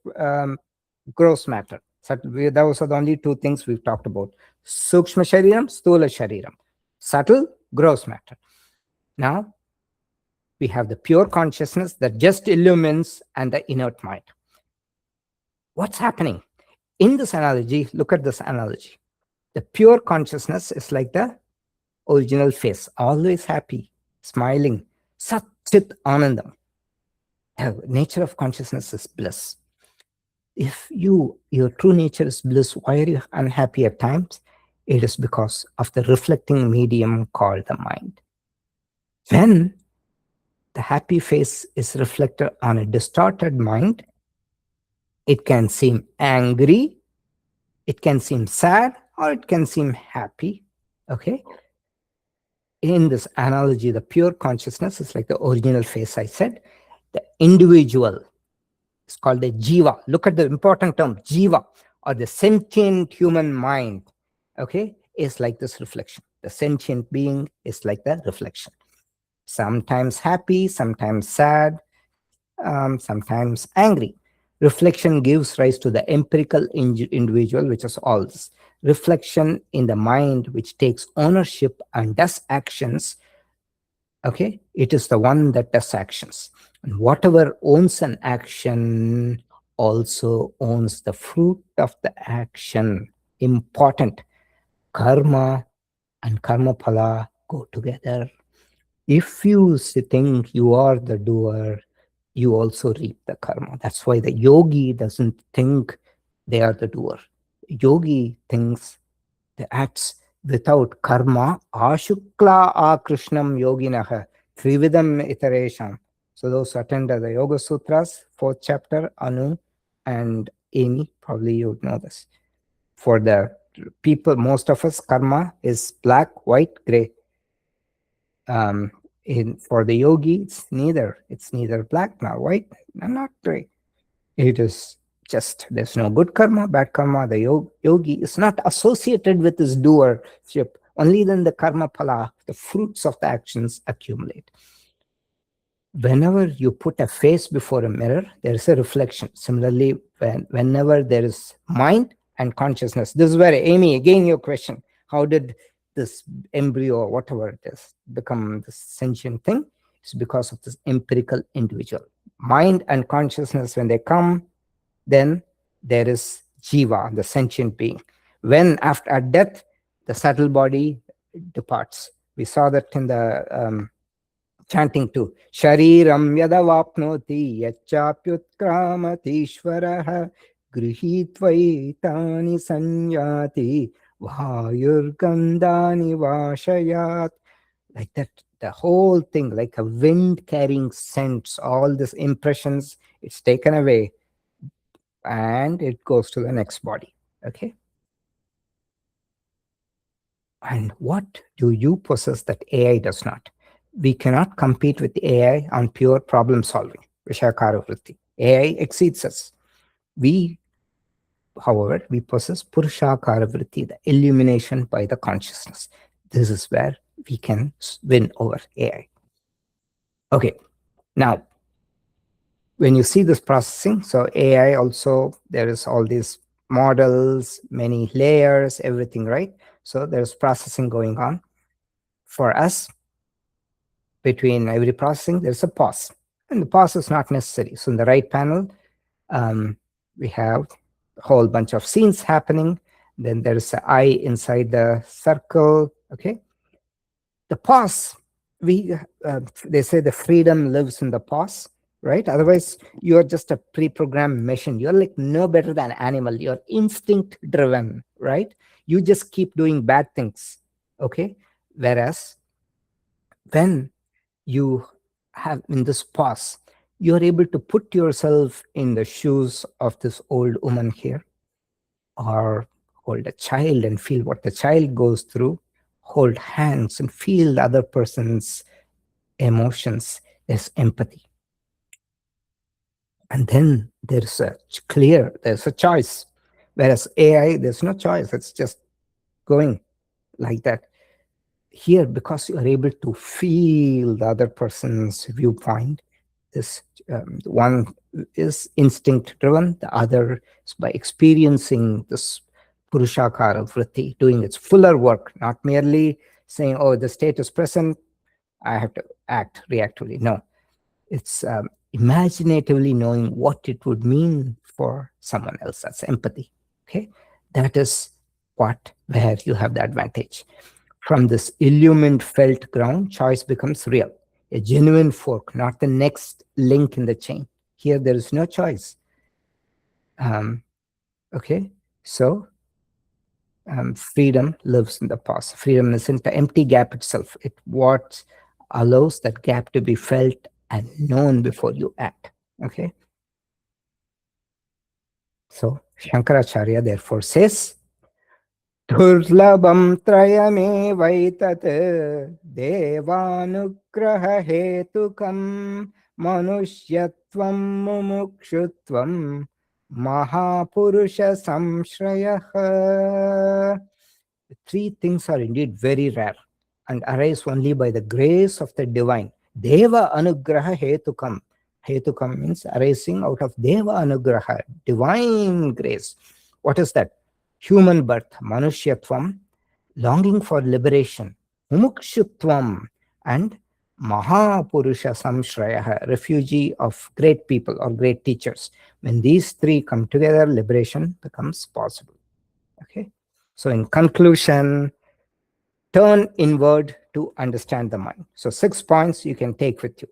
gross matter? Those are the only two things we've talked about. Sukshma Shariram, Sthula Shariram. Subtle, gross matter. Now, we have the pure consciousness that just illumines and the inert mind. What's happening? In this analogy, look at this analogy. The pure consciousness is like the original face, always happy, smiling. Sat Chit Anandam. The nature of consciousness is bliss. If your true nature is bliss, why are you unhappy at times? It is because of the reflecting medium called the mind. When the happy face is reflected on a distorted mind, it can seem angry, it can seem sad, or it can seem happy. Okay? In this analogy, the pure consciousness is like the original face I said. The individual is called the jiva. Look at the important term, jiva, or the sentient human mind. Okay? Is like this reflection. The sentient being is like the reflection. Sometimes happy, sometimes sad, sometimes angry. Reflection gives rise to the empirical individual, which is all this. Reflection in the mind, which takes ownership and does actions. Okay, it is the one that does actions. And whatever owns an action also owns the fruit of the action. Important. Karma and karma phala go together. If you think you are the doer, you also reap the karma. That's why the yogi doesn't think they are the doer. Yogi thinks the acts without karma. Ashukla akrishnam yoginaha trividam itaresham. So those who attend the Yoga Sutras, 4th chapter, Anu and Amy, probably you would know this. For the people, most of us, karma is black, white, gray. For the yogi, it's neither black nor white, not gray. It is just, there's no good karma, bad karma. The yogi is not associated with this doership. Only then the karma phala, the fruits of the actions, accumulate. Whenever you put a face before a mirror, there is a reflection. Similarly, whenever there is mind and consciousness, this is where, Amy, again your question, how did this embryo or whatever it is become this sentient thing? It's because of this empirical individual. Mind and consciousness, when they come, then there is jiva, the sentient being. When after death, the subtle body departs. We saw that in the chanting too. Shariram yadavapnoti yachapyutkramati ishvaraha grihitvaitani sanyati vayurgandani vashayat. Like that, the whole thing, like a wind carrying scents, all these impressions, it's taken away and it goes to the next body. Okay. And what do you possess that AI does not? We cannot compete with AI on pure problem solving. Vishakara vritti. AI exceeds us. We, however, we possess Purushakara vritti, the illumination by the consciousness. This is where we can win over AI. Okay, now, when you see this processing, so AI also, there is all these models, many layers, everything, right? So there's processing going on. For us, between every processing, there's a pause. And the pause is not necessary. So in the right panel, we have a whole bunch of scenes happening. Then there's an eye inside the circle. Okay. The pause, they say the freedom lives in the pause, right? Otherwise, you're just a pre-programmed machine. You're like no better than an animal. You're instinct driven, right? You just keep doing bad things. Okay. Whereas when you have in this pause, you're able to put yourself in the shoes of this old woman here, or hold a child and feel what the child goes through, hold hands and feel the other person's emotions. There's empathy. And then there's a choice. Whereas AI, there's no choice. It's just going like that. Here, because you are able to feel the other person's viewpoint, this one is instinct driven, the other is by experiencing this Purushakara vritti, doing its fuller work, not merely saying, oh, the state is present, I have to act reactively. No, it's imaginatively knowing what it would mean for someone else. That's empathy. Okay, that is where you have the advantage. From this illumined felt ground, choice becomes real, a genuine fork, not the next link in the chain. Here, there is no choice. Okay, so freedom lives in the pause. Freedom isn't the empty gap itself. It what allows that gap to be felt and known before you act. Okay. So Shankaracharya therefore says, Durlabam trayame vaitat devanugraha hetukam manushyatvam mumukshutvam mahapurusha samshrayah. The three things are indeed very rare and arise only by the grace of the divine. Deva anugraha hetukam. Hetukam means arising out of Deva anugraha, divine grace. What is that? Human birth, manushyatvam, longing for liberation, mumukshutvam, and mahapurusha samshraya, refugee of great people or great teachers. When these three come together, liberation becomes possible. Okay. So in conclusion, turn inward to understand the mind. So 6 points you can take with you.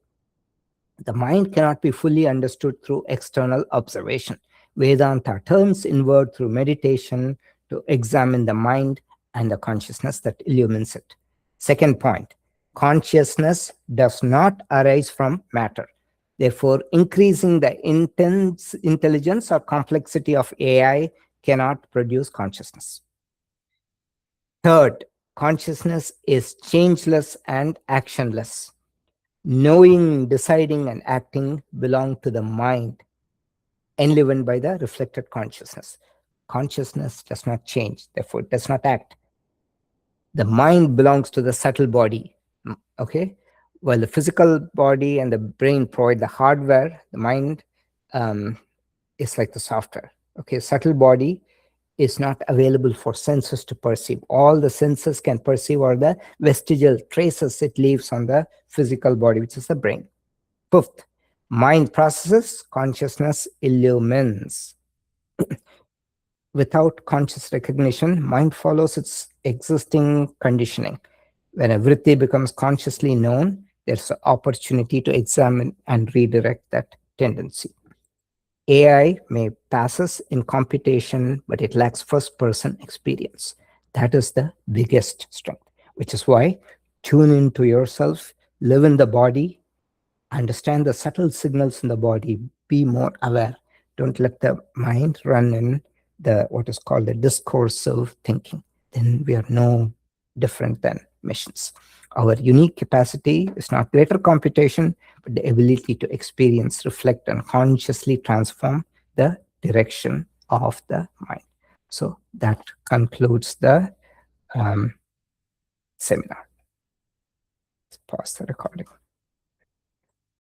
The mind cannot be fully understood through external observation. Vedanta turns inward through meditation to examine the mind and the consciousness that illumines it. Second point, consciousness does not arise from matter. Therefore, increasing the intense intelligence or complexity of AI cannot produce consciousness. Third, consciousness is changeless and actionless. Knowing, deciding, and acting belong to the mind, enlivened by the reflected consciousness. Consciousness does not change, therefore it does not act. The mind belongs to the subtle body, okay? While the physical body and the brain provide the hardware, the mind is like the software, okay? Subtle body is not available for senses to perceive. All the senses can perceive are the vestigial traces it leaves on the physical body, which is the brain. Fifth, mind processes, consciousness illumines. Without conscious recognition, mind follows its existing conditioning. When a vritti becomes consciously known, there's an opportunity to examine and redirect that tendency. AI may passes in computation, but it lacks first-person experience. That is the biggest strength, which is why tune into yourself, live in the body, understand the subtle signals in the body, be more aware. Don't let the mind run in the what is called the discursive thinking. Then we are no different than machines. Our unique capacity is not greater computation, but the ability to experience, reflect, and consciously transform the direction of the mind. So that concludes the seminar. Let's pause the recording.